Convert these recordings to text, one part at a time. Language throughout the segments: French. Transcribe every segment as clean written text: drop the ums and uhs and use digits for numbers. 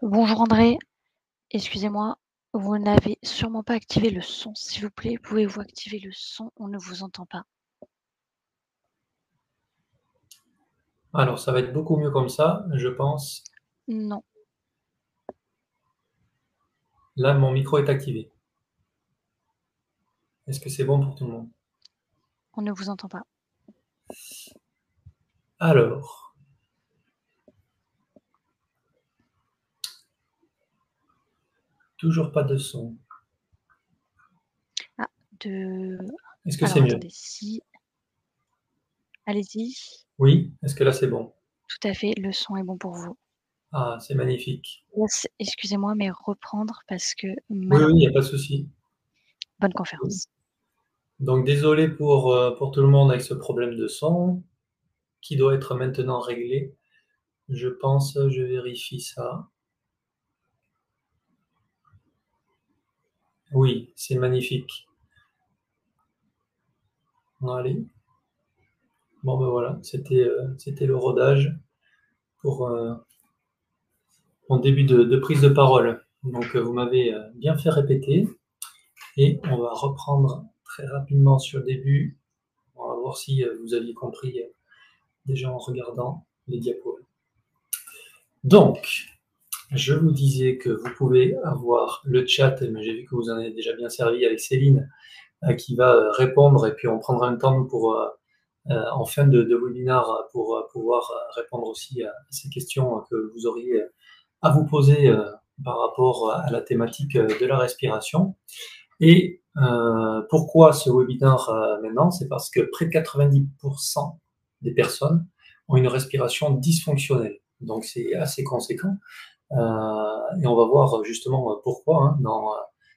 Bonjour André, excusez-moi, vous n'avez sûrement pas activé le son. S'il vous plaît, pouvez-vous activer le son? On ne vous entend pas. Alors, ça va être beaucoup mieux comme ça, je pense. Non, Là, mon micro est activé. Est-ce que c'est bon pour tout le monde? on ne vous entend pas. Alors, toujours pas de son. Ah, de... Est-ce que Alors c'est mieux? attendez, si... Allez-y. Oui? Est-ce que là, c'est bon? Tout à fait, le son est bon pour vous. Ah, c'est magnifique. Excusez-moi, mais reprendre parce que Oui, oui, il n'y a malheureusement, pas de souci. bonne conférence. Donc, désolé pour tout le monde avec ce problème de son qui doit être maintenant réglé. Je pense, je vérifie ça. Oui, c'est magnifique. Allez. Bon, ben voilà, c'était le rodage pour mon début de prise de parole. Donc, vous m'avez bien fait répéter. Et on va reprendre très rapidement sur le début. On va voir si vous aviez compris déjà en regardant les diapos. Donc, je vous disais que vous pouvez avoir le chat, mais j'ai vu que vous en avez déjà bien servi avec Céline, qui va répondre, et puis on prendra un temps pour, en fin de webinaire pour pouvoir répondre aussi à ces questions que vous auriez à vous poser par rapport à la thématique de la respiration. Et pourquoi ce webinaire maintenant? C'est parce que près de 90% des personnes ont une respiration dysfonctionnelle. Donc c'est assez conséquent. Et on va voir justement pourquoi hein, dans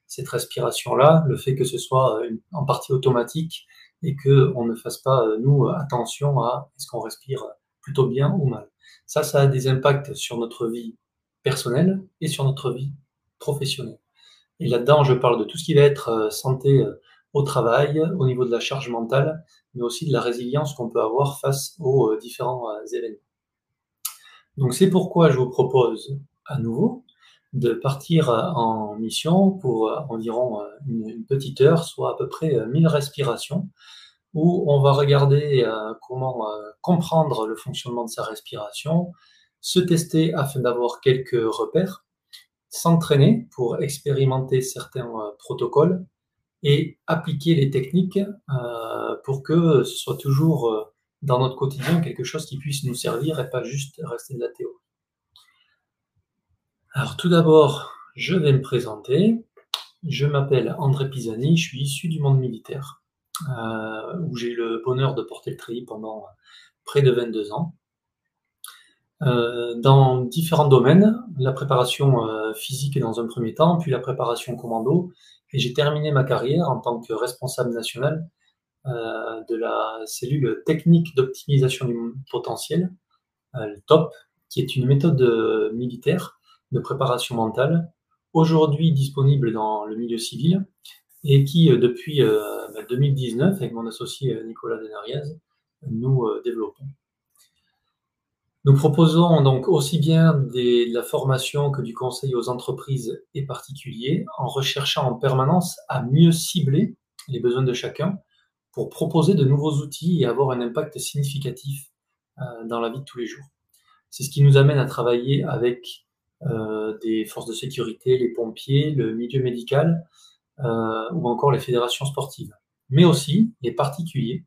cette respiration-là, le fait que ce soit en partie automatique et qu'on ne fasse pas, nous, attention à est-ce qu'on respire plutôt bien ou mal. Ça a des impacts sur notre vie personnelle et sur notre vie professionnelle. Et là-dedans, je parle de tout ce qui va être santé au travail, au niveau de la charge mentale, mais aussi de la résilience qu'on peut avoir face aux différents événements. Donc c'est pourquoi je vous propose à nouveau de partir en mission pour environ une petite heure, soit à peu près 1000 respirations, où on va regarder comment comprendre le fonctionnement de sa respiration, se tester afin d'avoir quelques repères, s'entraîner pour expérimenter certains protocoles et appliquer les techniques pour que ce soit toujours dans notre quotidien quelque chose qui puisse nous servir et pas juste rester de la théorie. Alors tout d'abord, je vais me présenter. Je m'appelle André Pisani, je suis issu du monde militaire, où j'ai eu le bonheur de porter le treillis pendant près de 22 ans. Dans différents domaines, la préparation physique dans un premier temps, puis la préparation commando, et j'ai terminé ma carrière en tant que responsable national de la cellule technique d'optimisation du potentiel, le TOP, qui est une méthode militaire de préparation mentale, aujourd'hui disponible dans le milieu civil, et qui, depuis 2019, avec mon associé Nicolas Denariaz, nous développons. Nous proposons donc aussi bien de la formation que du conseil aux entreprises et particuliers, en recherchant en permanence à mieux cibler les besoins de chacun pour proposer de nouveaux outils et avoir un impact significatif dans la vie de tous les jours. C'est ce qui nous amène à travailler avec des forces de sécurité, les pompiers, le milieu médical ou encore les fédérations sportives, mais aussi les particuliers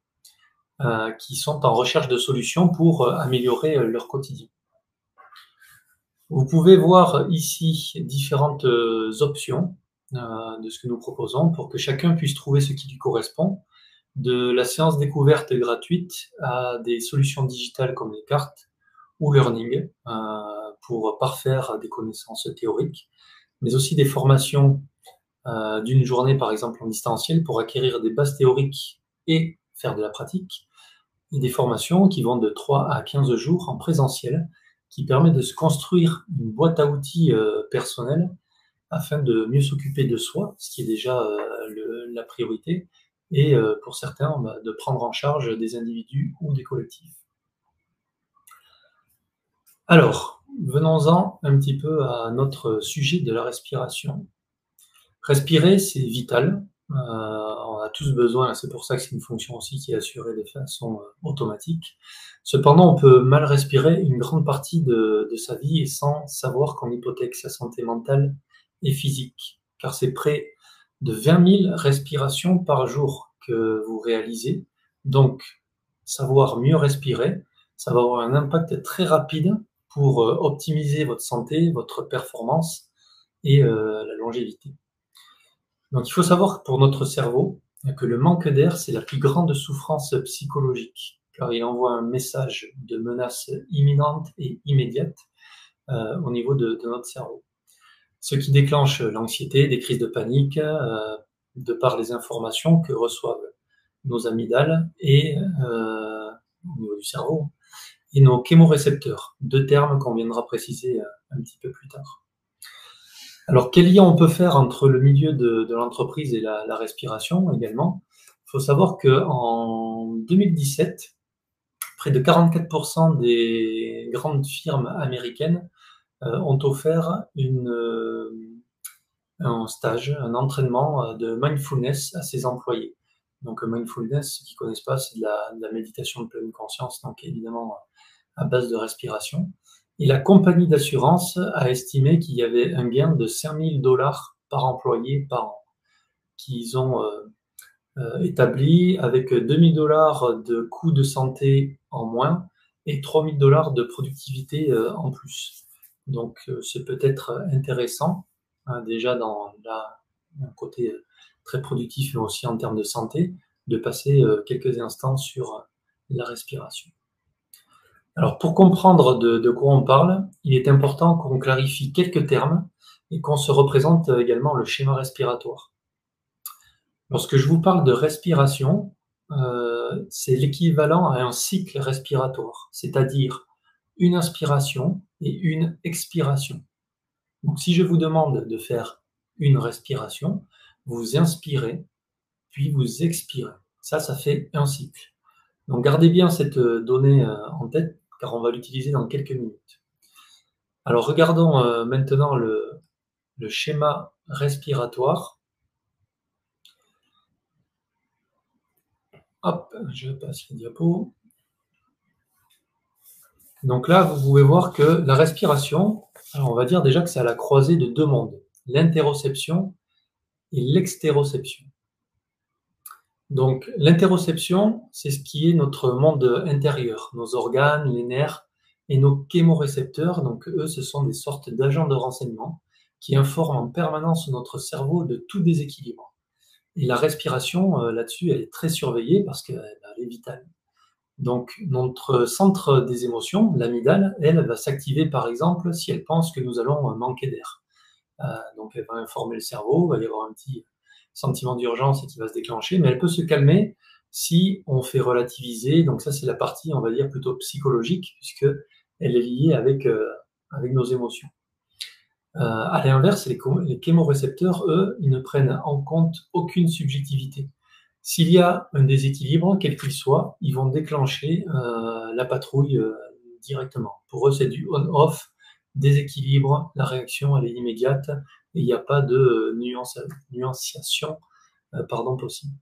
qui sont en recherche de solutions pour améliorer leur quotidien. Vous pouvez voir ici différentes options de ce que nous proposons pour que chacun puisse trouver ce qui lui correspond, de la séance découverte gratuite à des solutions digitales comme les cartes ou learning pour parfaire des connaissances théoriques, mais aussi des formations d'une journée par exemple en distanciel pour acquérir des bases théoriques et faire de la pratique, et des formations qui vont de 3 à 15 jours en présentiel, qui permet de se construire une boîte à outils personnelle afin de mieux s'occuper de soi, ce qui est déjà la priorité, et pour certains, de prendre en charge des individus ou des collectifs. Alors, venons-en un petit peu à notre sujet de la respiration. Respirer, c'est vital. On a tous besoin, c'est pour ça que c'est une fonction aussi qui est assurée de façon automatique. Cependant, on peut mal respirer une grande partie de sa vie et sans savoir qu'on hypothèque sa santé mentale et physique, car c'est près de 20 000 respirations par jour que vous réalisez. Donc, savoir mieux respirer, ça va avoir un impact très rapide pour optimiser votre santé, votre performance et la longévité. Donc il faut savoir pour notre cerveau que le manque d'air, c'est la plus grande souffrance psychologique, car il envoie un message de menace imminente et immédiate au niveau de notre cerveau. Ce qui déclenche l'anxiété, des crises de panique, de par les informations que reçoivent nos amygdales et au niveau du cerveau, et nos chémorécepteurs, deux termes qu'on viendra préciser un petit peu plus tard. Alors, quel lien on peut faire entre le milieu de l'entreprise et la respiration également? Il faut savoir qu'en 2017, près de 44% des grandes firmes américaines ont offert un stage, un entraînement de mindfulness à ses employés. Donc, mindfulness, ceux qui ne connaissent pas, c'est de la méditation de pleine conscience, donc évidemment à base de respiration. Et la compagnie d'assurance a estimé qu'il y avait un gain de 5 000 $ par employé par an, qu'ils ont établi avec 2 000 $ de coûts de santé en moins et 3 000 $ de productivité en plus. Donc c'est peut-être intéressant, déjà dans un côté très productif, mais aussi en termes de santé, de passer quelques instants sur la respiration. Alors, pour comprendre de quoi on parle, il est important qu'on clarifie quelques termes et qu'on se représente également le schéma respiratoire. Lorsque je vous parle de respiration, c'est l'équivalent à un cycle respiratoire, c'est-à-dire une inspiration et une expiration. Donc, si je vous demande de faire une respiration, vous inspirez, puis vous expirez. Ça fait un cycle. Donc, gardez bien cette donnée en tête, car on va l'utiliser dans quelques minutes. Alors regardons maintenant le schéma respiratoire. Hop, je passe les diapos. Donc là, vous pouvez voir que la respiration, alors on va dire déjà que c'est à la croisée de deux mondes, l'interoception et l'extéroception. Donc l'interoception, c'est ce qui est notre monde intérieur, nos organes, les nerfs, et nos chémorécepteurs, donc eux, ce sont des sortes d'agents de renseignement qui informent en permanence notre cerveau de tout déséquilibre. Et la respiration, là-dessus, elle est très surveillée parce qu'elle est vitale. Donc, notre centre des émotions, l'amygdale, elle va s'activer, par exemple, si elle pense que nous allons manquer d'air. Donc, elle va informer le cerveau, il va y avoir un petit sentiment d'urgence qui va se déclencher, mais elle peut se calmer si on fait relativiser. Donc ça, c'est la partie, on va dire, plutôt psychologique, puisque elle est liée avec nos émotions. À l'inverse, les chémorécepteurs, eux, ils ne prennent en compte aucune subjectivité. S'il y a un déséquilibre, quel qu'il soit, ils vont déclencher la patrouille directement. Pour eux, c'est du on-off, déséquilibre, la réaction, elle est immédiate, et il n'y a pas de nuanciation possible.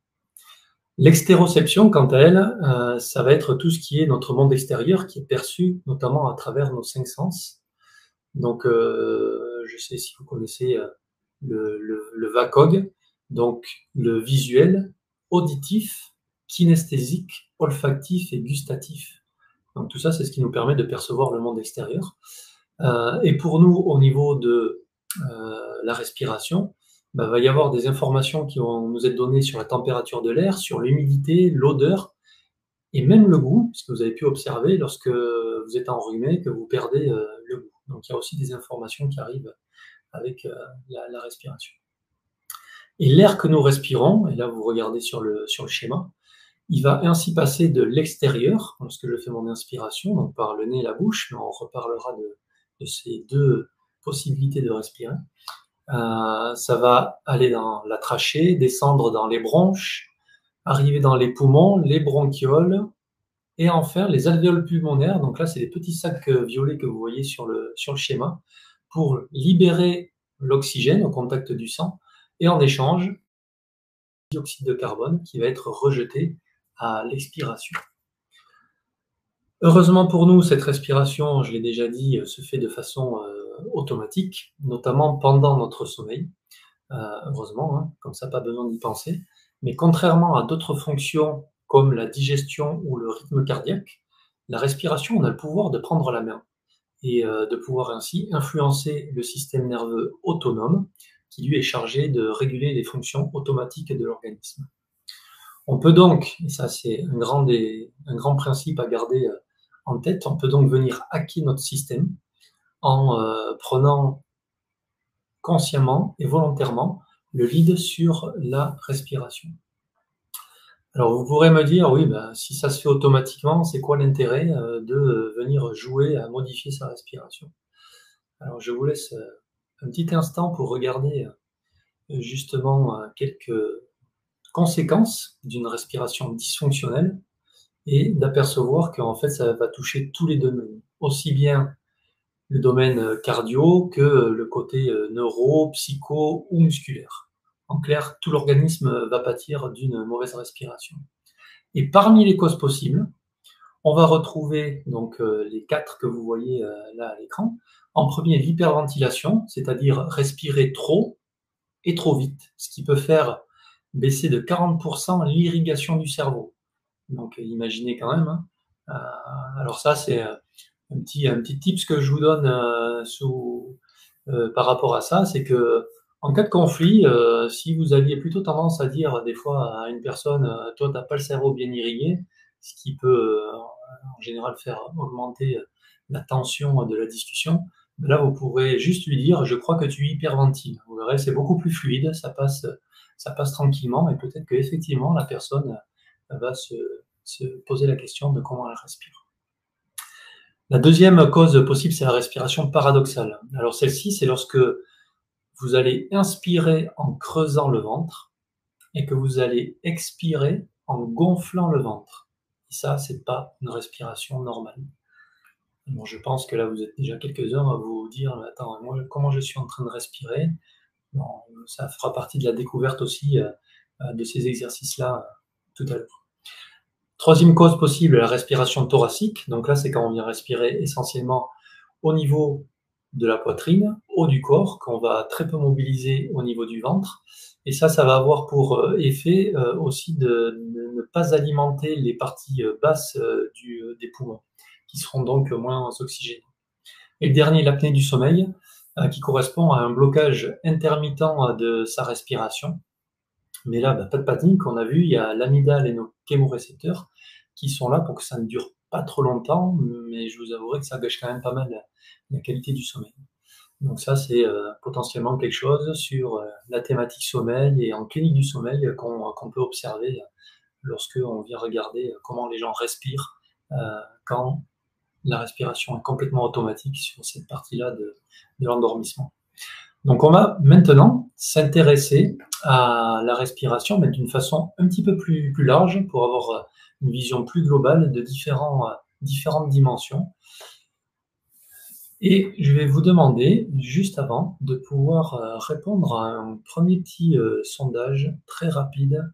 L'extéroception, quant à elle, ça va être tout ce qui est notre monde extérieur, qui est perçu notamment à travers nos 5 sens. Donc, je sais si vous connaissez le VACOG, donc le visuel, auditif, kinesthésique, olfactif et gustatif. Donc tout ça, c'est ce qui nous permet de percevoir le monde extérieur. Et pour nous, au niveau de la respiration, il va y avoir des informations qui vont nous être données sur la température de l'air, sur l'humidité, l'odeur, et même le goût, puisque vous avez pu observer lorsque vous êtes enrhumé que vous perdez le goût. Donc il y a aussi des informations qui arrivent avec la respiration. Et l'air que nous respirons, et là vous regardez sur le schéma, il va ainsi passer de l'extérieur, lorsque je fais mon inspiration, donc par le nez et la bouche, mais on reparlera de ces deux possibilités de respirer. Ça va aller dans la trachée, descendre dans les bronches, arriver dans les poumons, les bronchioles, Et enfin, les alvéoles pulmonaires, donc là, c'est les petits sacs violets que vous voyez sur le schéma, pour libérer l'oxygène au contact du sang, et en échange, le dioxyde de carbone qui va être rejeté à l'expiration. Heureusement pour nous, cette respiration, je l'ai déjà dit, se fait de façon automatique, notamment pendant notre sommeil. Heureusement, hein, comme ça, pas besoin d'y penser. Mais contrairement à d'autres fonctions comme la digestion ou le rythme cardiaque, la respiration, on a le pouvoir de prendre la main et de pouvoir ainsi influencer le système nerveux autonome qui lui est chargé de réguler les fonctions automatiques de l'organisme. On peut donc, et ça c'est un grand principe à garder en tête, on peut donc venir hacker notre système en prenant consciemment et volontairement le lead sur la respiration. Alors vous pourrez me dire, oui, ben, si ça se fait automatiquement, c'est quoi l'intérêt de venir jouer à modifier sa respiration? Alors je vous laisse un petit instant pour regarder justement quelques conséquences d'une respiration dysfonctionnelle et d'apercevoir qu'en fait ça va toucher tous les domaines, aussi bien le domaine cardio que le côté neuro, psycho ou musculaire. En clair, tout l'organisme va pâtir d'une mauvaise respiration. Et parmi les causes possibles, on va retrouver donc les 4 que vous voyez là à l'écran. En premier, l'hyperventilation, c'est-à-dire respirer trop et trop vite, ce qui peut faire baisser de 40% l'irrigation du cerveau. Donc imaginez quand même. Hein. Alors ça, c'est un petit tips que je vous donne par rapport à ça, c'est que en cas de conflit, si vous aviez plutôt tendance à dire des fois à une personne, toi, t'as pas le cerveau bien irrigué, ce qui peut en général faire augmenter la tension de la discussion, là, vous pourrez juste lui dire, je crois que tu hyperventiles. Vous verrez, c'est beaucoup plus fluide, ça passe tranquillement, et peut-être qu'effectivement, la personne va se poser la question de comment elle respire. La deuxième cause possible, c'est la respiration paradoxale. Alors celle-ci, c'est lorsque vous allez inspirer en creusant le ventre et que vous allez expirer en gonflant le ventre. Et ça, c'est pas une respiration normale. Bon, je pense que là, vous êtes déjà quelques-uns à vous dire, attends, moi, comment je suis en train de respirer? Bon, ça fera partie de la découverte aussi de ces exercices-là tout à l'heure. Troisième cause possible, la respiration thoracique. Donc là, c'est quand on vient respirer essentiellement au niveau de la poitrine, haut du corps, qu'on va très peu mobiliser au niveau du ventre. Et ça va avoir pour effet aussi de ne pas alimenter les parties basses des poumons, qui seront donc moins oxygénées. Et le dernier, l'apnée du sommeil, qui correspond à un blocage intermittent de sa respiration. Mais là, pas de panique, on a vu, il y a l'amygdale et nos chémorécepteurs qui sont là pour que ça ne dure pas trop longtemps, mais je vous avouerai que ça gâche quand même pas mal la qualité du sommeil. Donc ça, c'est potentiellement quelque chose sur la thématique sommeil et en clinique du sommeil qu'on peut observer lorsque on vient regarder comment les gens respirent quand la respiration est complètement automatique sur cette partie-là de l'endormissement. Donc on va maintenant s'intéresser à la respiration, mais d'une façon un petit peu plus large pour avoir une vision plus globale de différentes dimensions. Et je vais vous demander, juste avant, de pouvoir répondre à un premier petit sondage très rapide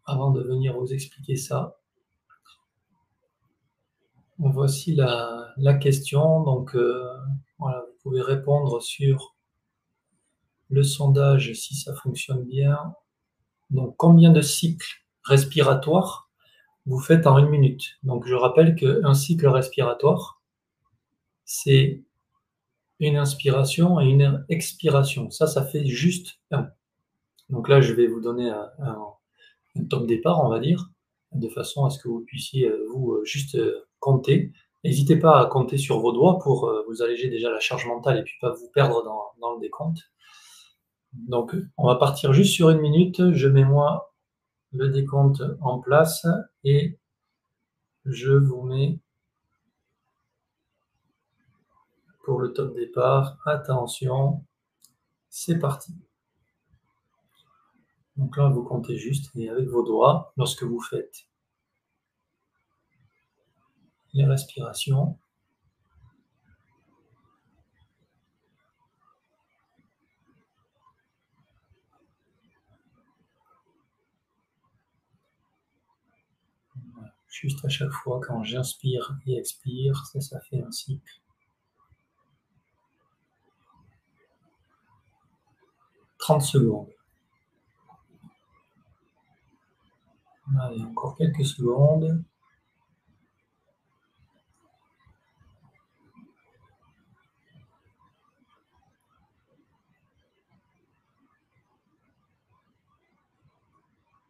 avant de venir vous expliquer ça. Voici la question. Donc voilà, vous pouvez répondre sur le sondage si ça fonctionne bien. Donc combien de cycles respiratoires vous faites en 1 minute? Donc je rappelle qu'un cycle respiratoire, c'est une inspiration et une expiration. Ça fait juste 1. Donc là, je vais vous donner un top départ, on va dire, de façon à ce que vous puissiez, vous, juste compter. N'hésitez pas à compter sur vos doigts pour vous alléger déjà la charge mentale et puis pas vous perdre dans le décompte. Donc, on va partir juste sur 1 minute. Je mets moi le décompte en place et je vous mets pour le top départ. Attention, c'est parti. Donc là, vous comptez juste et avec vos doigts, lorsque vous faites les respirations. Juste à chaque fois quand j'inspire et expire, ça fait un cycle. 30 secondes. Allez, encore quelques secondes.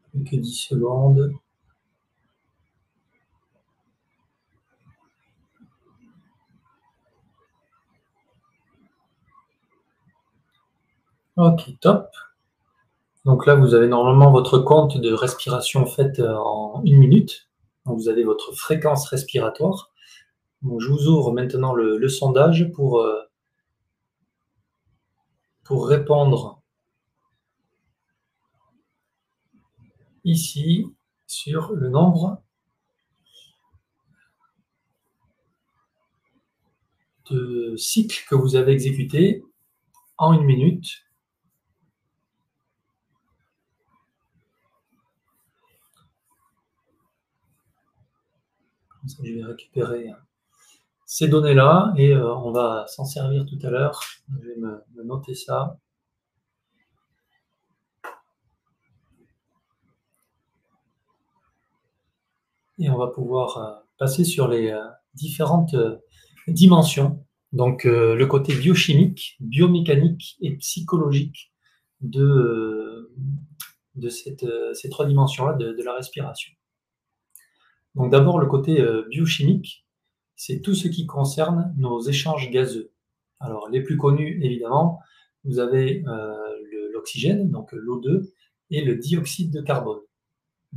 Plus que 10 secondes. Ok, top. Donc là, vous avez normalement votre compte de respiration faite en 1 minute. Donc vous avez votre fréquence respiratoire. Donc je vous ouvre maintenant le sondage pour répondre ici sur le nombre de cycles que vous avez exécutés en 1 minute. Comme ça, je vais récupérer ces données-là et on va s'en servir tout à l'heure. Je vais me noter ça. Et on va pouvoir passer sur les différentes dimensions. Donc le côté biochimique, biomécanique et psychologique de ces 3 dimensions-là de la respiration. Donc d'abord le côté biochimique, c'est tout ce qui concerne nos échanges gazeux. Alors les plus connus évidemment, vous avez l'oxygène, donc l'O2, et le dioxyde de carbone,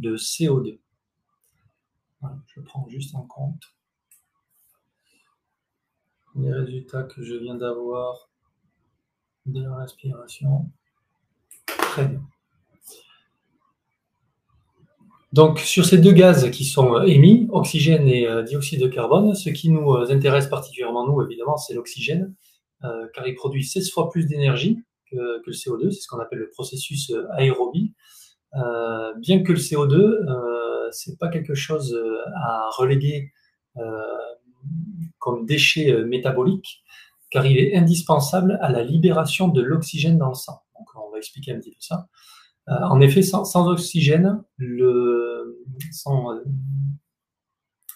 le CO2. Voilà, je prends juste en compte les résultats que je viens d'avoir de la respiration. Très bien. Donc, sur ces 2 gaz qui sont émis, oxygène et dioxyde de carbone, ce qui nous intéresse particulièrement, nous, évidemment, c'est l'oxygène, car il produit 16 fois plus d'énergie que le CO2, c'est ce qu'on appelle le processus aérobie. Bien que le CO2, c'est pas quelque chose à reléguer comme déchet métabolique, car il est indispensable à la libération de l'oxygène dans le sang. Donc, on va expliquer un petit peu ça. En effet, sans oxygène, sans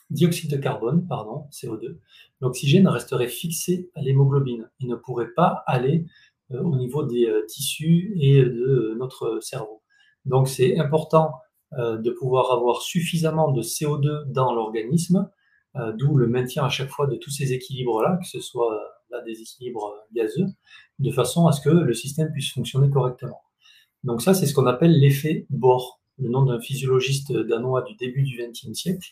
dioxyde de carbone, pardon, CO2, l'oxygène resterait fixé à l'hémoglobine. Il ne pourrait pas aller au niveau des tissus et de notre cerveau. Donc c'est important de pouvoir avoir suffisamment de CO2 dans l'organisme, d'où le maintien à chaque fois de tous ces équilibres-là, que ce soit là, des équilibres gazeux, de façon à ce que le système puisse fonctionner correctement. Donc ça, c'est ce qu'on appelle l'effet Bohr, le nom d'un physiologiste danois du début du XXe siècle,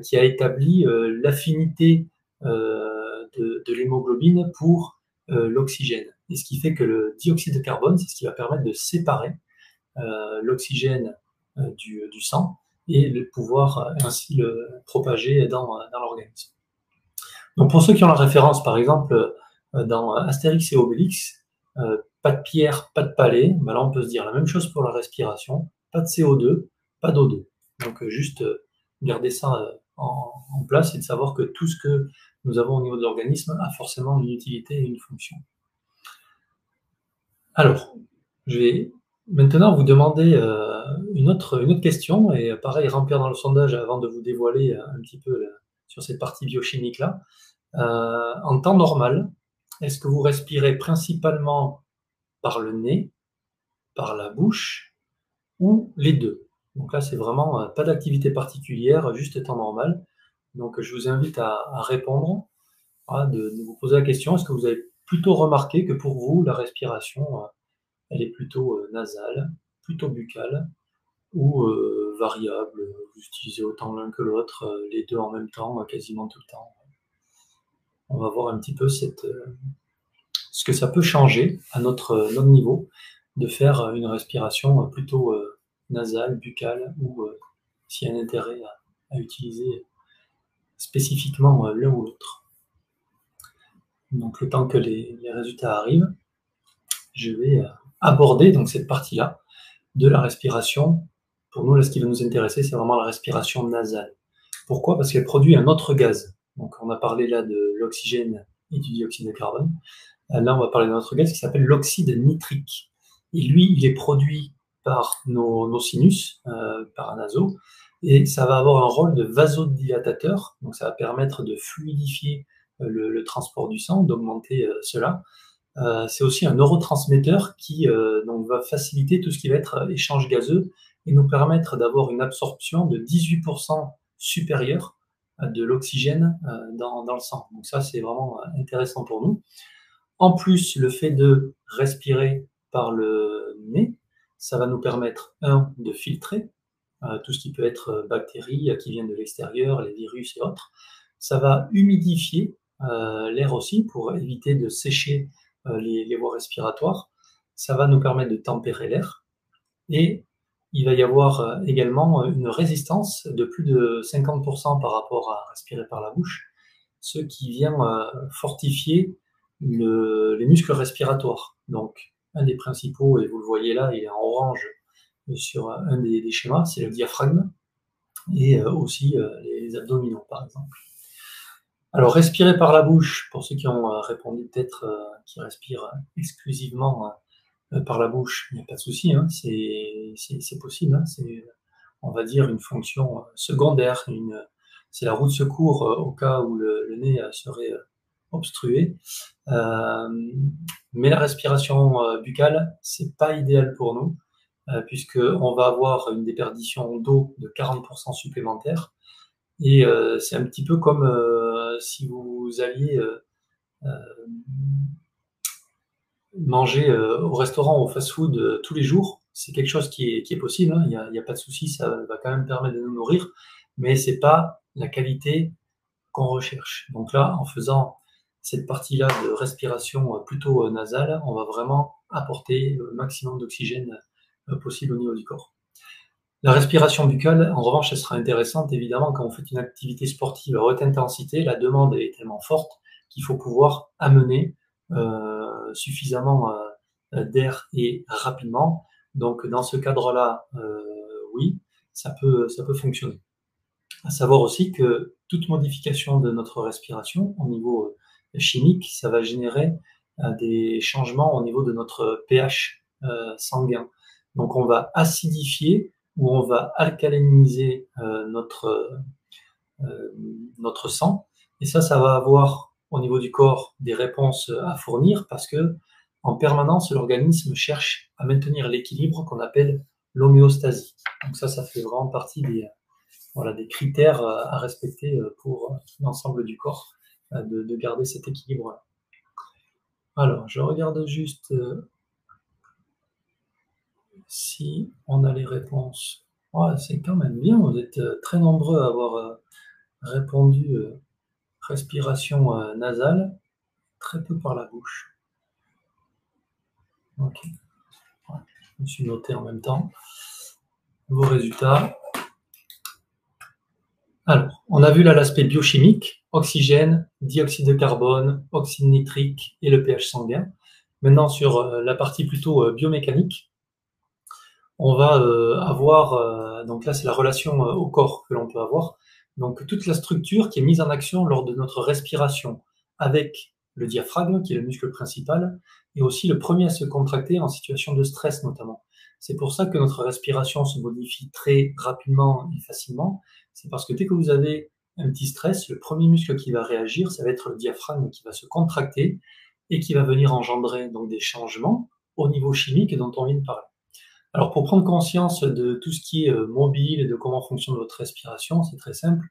qui a établi l'affinité de l'hémoglobine pour l'oxygène. Et ce qui fait que le dioxyde de carbone, c'est ce qui va permettre de séparer l'oxygène du sang et de pouvoir ainsi le propager dans l'organisme. Donc pour ceux qui ont la référence, par exemple, dans Astérix et Obélix, pas de pierre, pas de palais, ben là on peut se dire la même chose pour la respiration, pas de CO2, pas d'O2. Donc juste garder ça en place et de savoir que tout ce que nous avons au niveau de l'organisme a forcément une utilité et une fonction. Alors, je vais maintenant vous demander une autre question, et pareil, remplir dans le sondage avant de vous dévoiler un petit peu sur cette partie biochimique-là. En temps normal, est-ce que vous respirez principalement par le nez, par la bouche, ou les deux? Donc là, c'est vraiment pas d'activité particulière, juste temps normal. Donc je vous invite à répondre, de vous poser la question, est-ce que vous avez plutôt remarqué que pour vous, la respiration, elle est plutôt nasale, plutôt buccale, ou variable, vous utilisez autant l'un que l'autre, les deux en même temps, quasiment tout le temps. On va voir un petit peu ce que ça peut changer à notre niveau de faire une respiration plutôt nasale, buccale, ou s'il y a un intérêt à utiliser spécifiquement l'un ou l'autre. Donc le temps que les résultats arrivent, je vais aborder donc cette partie-là de la respiration. Pour nous, là, ce qui va nous intéresser, c'est vraiment la respiration nasale. Pourquoi? Parce qu'elle produit un autre gaz. Donc on a parlé là de l'oxygène et du dioxyde de carbone. Là, on va parler d'un autre gaz qui s'appelle l'oxyde nitrique. Et lui, il est produit par nos sinus paranasaux, et ça va avoir un rôle de vasodilatateur. Donc ça va permettre de fluidifier le transport du sang, d'augmenter cela. C'est aussi un neurotransmetteur qui donc va faciliter tout ce qui va être échange gazeux et nous permettre d'avoir une absorption de 18% supérieure de l'oxygène dans le sang. Donc ça, c'est vraiment intéressant pour nous. En plus, le fait de respirer par le nez, ça va nous permettre, de filtrer tout ce qui peut être bactéries qui viennent de l'extérieur, les virus et autres. Ça va humidifier l'air aussi pour éviter de sécher les voies respiratoires. Ça va nous permettre de tempérer l'air. Et il va y avoir également une résistance de plus de 50% par rapport à respirer par la bouche, ce qui vient fortifier les muscles respiratoires. Donc, un des principaux, et vous le voyez là, il est en orange sur un des schémas, c'est le diaphragme, et aussi les abdominaux, par exemple. Alors, respirer par la bouche, pour ceux qui ont répondu peut-être qui respirent exclusivement par la bouche, il n'y a pas de souci, hein, c'est possible, hein, c'est, on va dire, une fonction secondaire, c'est la roue de secours au cas où le nez serait obstrué. Mais la respiration buccale, c'est pas idéal pour nous, puisqu'on va avoir une déperdition d'eau de 40% supplémentaire. Et c'est un petit peu comme si vous alliez manger au restaurant, au fast-food tous les jours. C'est quelque chose qui est possible, hein, il y a pas de souci, ça va quand même permettre de nous nourrir, mais c'est pas la qualité qu'on recherche. Donc là, en faisant cette partie-là de respiration plutôt nasale, on va vraiment apporter le maximum d'oxygène possible au niveau du corps. La respiration buccale, en revanche, elle sera intéressante évidemment quand vous faites une activité sportive à haute intensité. La demande est tellement forte qu'il faut pouvoir amener suffisamment d'air et rapidement. Donc dans ce cadre-là, oui, ça peut fonctionner. À savoir aussi que toute modification de notre respiration au niveau chimique, ça va générer des changements au niveau de notre pH sanguin. Donc on va acidifier ou on va alcaliniser notre sang, et ça va avoir au niveau du corps des réponses à fournir, parce que en permanence l'organisme cherche à maintenir l'équilibre qu'on appelle l'homéostasie. Donc ça fait vraiment partie des critères à respecter pour l'ensemble du corps, de garder cet équilibre-là. Alors, je regarde juste si on a les réponses. Ouais, c'est quand même bien, vous êtes très nombreux à avoir répondu respiration nasale, très peu par la bouche. Ok, ouais, je me suis noté en même temps vos résultats. Alors, on a vu là l'aspect biochimique, oxygène, dioxyde de carbone, oxyde nitrique et le pH sanguin. Maintenant, sur la partie plutôt biomécanique, on va avoir, donc là c'est la relation au corps que l'on peut avoir, donc toute la structure qui est mise en action lors de notre respiration avec le diaphragme, qui est le muscle principal, et aussi le premier à se contracter en situation de stress notamment. C'est pour ça que notre respiration se modifie très rapidement et facilement. C'est parce que dès que vous avez un petit stress, le premier muscle qui va réagir, ça va être le diaphragme qui va se contracter et qui va venir engendrer donc des changements au niveau chimique dont on vient de parler. Alors pour prendre conscience de tout ce qui est mobile et de comment fonctionne votre respiration, c'est très simple.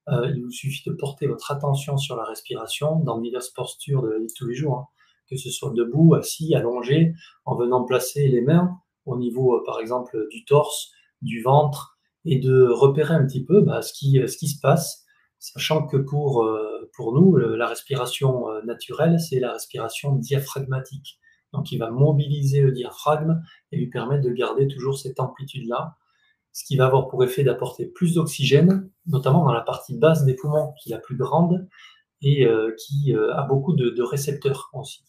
Il vous suffit de porter votre attention sur la respiration dans diverses postures de la vie de tous les jours, hein, que ce soit debout, assis, allongé, en venant placer les mains au niveau, par exemple, du torse, du ventre, et de repérer un petit peu ce qui se passe, sachant que pour nous, la respiration naturelle, c'est la respiration diaphragmatique. Donc il va mobiliser le diaphragme et lui permettre de garder toujours cette amplitude-là. ce qui va avoir pour effet d'apporter plus d'oxygène, notamment dans la partie basse des poumons, qui est la plus grande et qui a beaucoup de récepteurs aussi,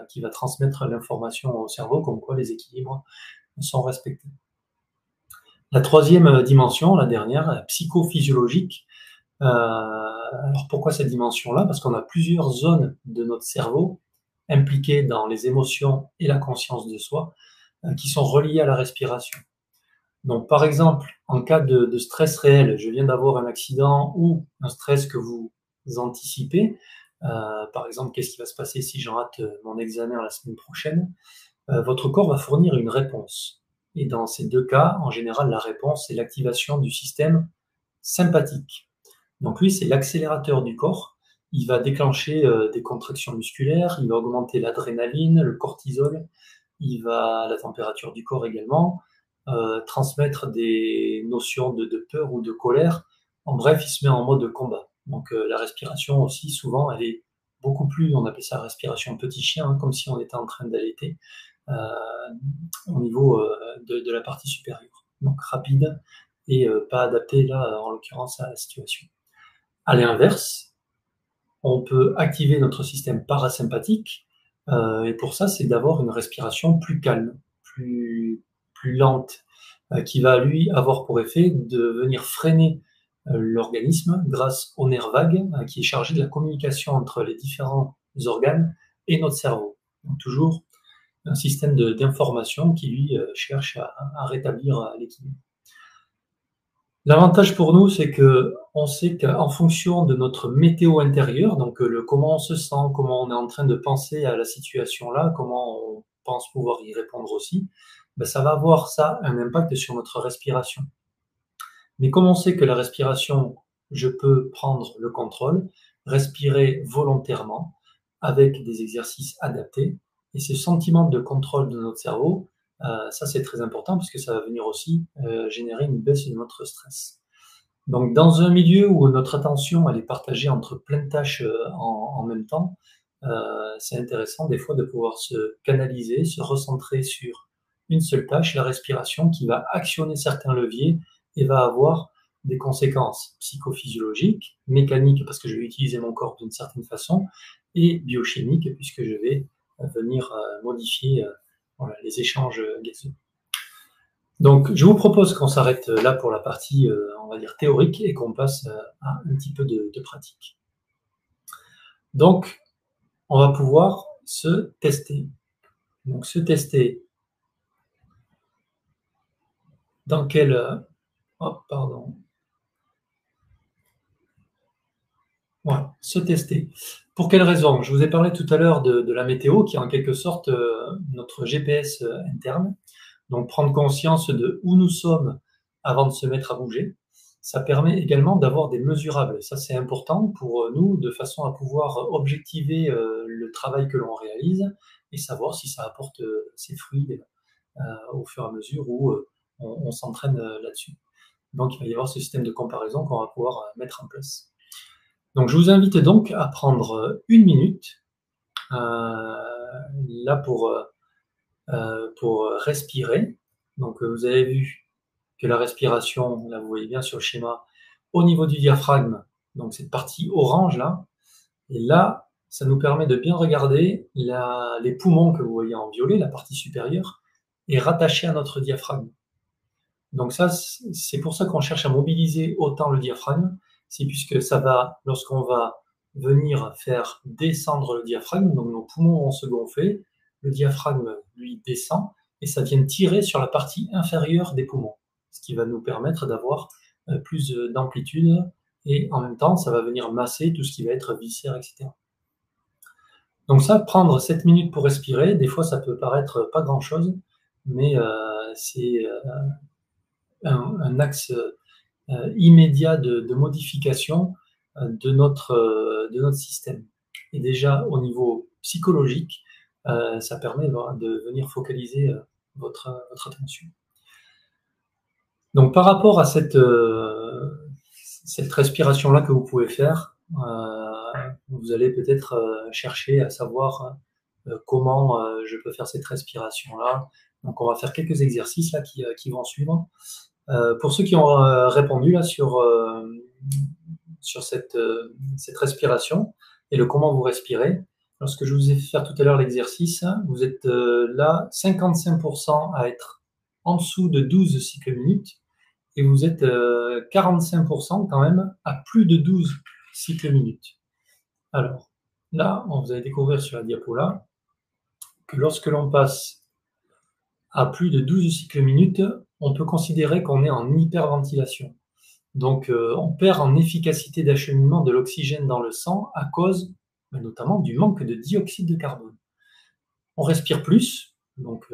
qui va transmettre l'information au cerveau comme quoi les équilibres sont respectés. La troisième dimension, la dernière, psychophysiologique. Alors pourquoi cette dimension-là? Parce qu'on a plusieurs zones de notre cerveau impliquées dans les émotions et la conscience de soi qui sont reliées à la respiration. Donc par exemple, en cas de stress réel, je viens d'avoir un accident ou un stress que vous anticipez, par exemple, qu'est-ce qui va se passer si je rate mon examen la semaine prochaine? Votre corps va fournir une réponse. Et dans ces deux cas, en général, la réponse, c'est l'activation du système sympathique. Donc lui, c'est l'accélérateur du corps. Il va déclencher des contractions musculaires, il va augmenter l'adrénaline, le cortisol, la température du corps également, transmettre des notions de peur ou de colère. En bref, il se met en mode combat. Donc la respiration aussi, souvent, elle est beaucoup plus, on appelle ça respiration petit chien, hein, comme si on était en train d'allaiter au niveau de la partie supérieure. Donc rapide et pas adapté là, en l'occurrence, à la situation. À l'inverse, on peut activer notre système parasympathique et pour ça, c'est d'avoir une respiration plus calme, plus lente, qui va lui avoir pour effet de venir freiner l'organisme grâce au nerf vague qui est chargé de la communication entre les différents organes et notre cerveau. Donc toujours un système d'information qui lui cherche à rétablir l'équilibre. L'avantage pour nous, c'est que on sait qu'en fonction de notre météo intérieure, donc comment on se sent, comment on est en train de penser à la situation là, comment on pense pouvoir y répondre aussi, ben ça va avoir ça un impact sur notre respiration. Mais comme on sait que la respiration, je peux prendre le contrôle, respirer volontairement avec des exercices adaptés, et ce sentiment de contrôle de notre cerveau, ça c'est très important parce que ça va venir aussi générer une baisse de notre stress. Donc dans un milieu où notre attention elle est partagée entre plein de tâches en même temps, c'est intéressant des fois de pouvoir se canaliser, se recentrer sur une seule tâche, la respiration, qui va actionner certains leviers et va avoir des conséquences psychophysiologiques, mécaniques parce que je vais utiliser mon corps d'une certaine façon, et biochimiques puisque je vais venir modifier voilà, les échanges gazeux. Donc, je vous propose qu'on s'arrête là pour la partie, on va dire, théorique et qu'on passe à un petit peu de pratique. Donc, on va pouvoir se tester. Donc, se tester dans quel... oh, pardon. Voilà, se tester. Pour quelle raison? Je vous ai parlé tout à l'heure de la météo, qui est en quelque sorte notre GPS interne. Donc, prendre conscience de où nous sommes avant de se mettre à bouger. Ça permet également d'avoir des mesurables. Ça, c'est important pour nous, de façon à pouvoir objectiver le travail que l'on réalise et savoir si ça apporte ses fruits au fur et à mesure où on s'entraîne là-dessus. Donc, il va y avoir ce système de comparaison qu'on va pouvoir mettre en place. Donc, je vous invite donc à prendre une minute là pour respirer. Donc, vous avez vu que la respiration, là, vous voyez bien sur le schéma, au niveau du diaphragme, donc cette partie orange là, et là, ça nous permet de bien regarder les poumons que vous voyez en violet, la partie supérieure, est rattachée à notre diaphragme. Donc ça, c'est pour ça qu'on cherche à mobiliser autant le diaphragme, c'est puisque ça va, lorsqu'on va venir faire descendre le diaphragme, donc nos poumons vont se gonfler, le diaphragme, lui, descend, et ça vient tirer sur la partie inférieure des poumons, ce qui va nous permettre d'avoir plus d'amplitude, et en même temps, ça va venir masser tout ce qui va être viscère, etc. Donc ça, prendre 7 minutes pour respirer, des fois ça peut paraître pas grand-chose, mais c'est un axe immédiat de modification de notre système. Et déjà au niveau psychologique, ça permet de venir focaliser votre attention. Donc par rapport à cette respiration-là que vous pouvez faire, vous allez peut-être chercher à savoir comment je peux faire cette respiration-là. Donc on va faire quelques exercices là qui vont suivre. Pour ceux qui ont répondu là sur cette respiration et le comment vous respirez, lorsque je vous ai fait faire tout à l'heure l'exercice, vous êtes là 55% à être en dessous de 12 cycles minutes et vous êtes 45% quand même à plus de 12 cycles minutes. Alors là, vous allez découvrir sur la diapo là que lorsque l'on passe à plus de 12 cycles minutes, on peut considérer qu'on est en hyperventilation. Donc, on perd en efficacité d'acheminement de l'oxygène dans le sang à cause notamment du manque de dioxyde de carbone. On respire plus, donc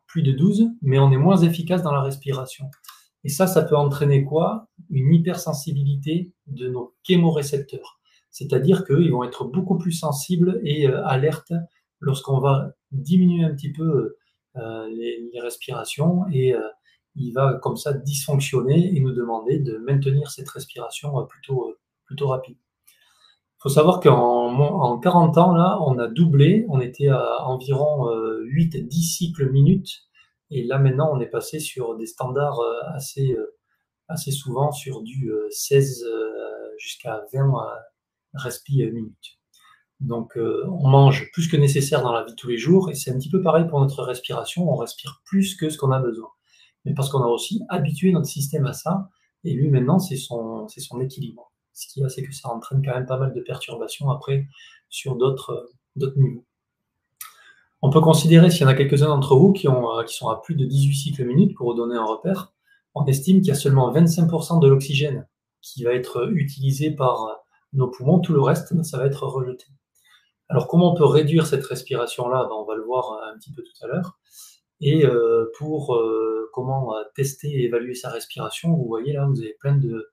plus de 12, mais on est moins efficace dans la respiration. Et ça peut entraîner quoi? Une hypersensibilité de nos chémorécepteurs. C'est-à-dire qu'ils vont être beaucoup plus sensibles et alertes lorsqu'on va diminuer un petit peu les respirations et il va comme ça dysfonctionner et nous demander de maintenir cette respiration plutôt rapide. Il faut savoir qu'en 40 ans, là, on a doublé, on était à environ 8-10 cycles minutes, et là maintenant on est passé sur des standards assez souvent sur du 16 jusqu'à 20 respi minutes. Donc on mange plus que nécessaire dans la vie de tous les jours, et c'est un petit peu pareil pour notre respiration, on respire plus que ce qu'on a besoin. Mais parce qu'on a aussi habitué notre système à ça, et lui maintenant c'est son équilibre. Ce qu'il y a, c'est que ça entraîne quand même pas mal de perturbations après sur d'autres niveaux. On peut considérer, s'il y en a quelques-uns d'entre vous qui sont à plus de 18 cycles minutes, pour vous donner un repère, on estime qu'il y a seulement 25% de l'oxygène qui va être utilisé par nos poumons, tout le reste, ça va être rejeté. Alors comment on peut réduire cette respiration-là? On va le voir un petit peu tout à l'heure. Et pour comment tester et évaluer sa respiration, vous voyez là, vous avez plein de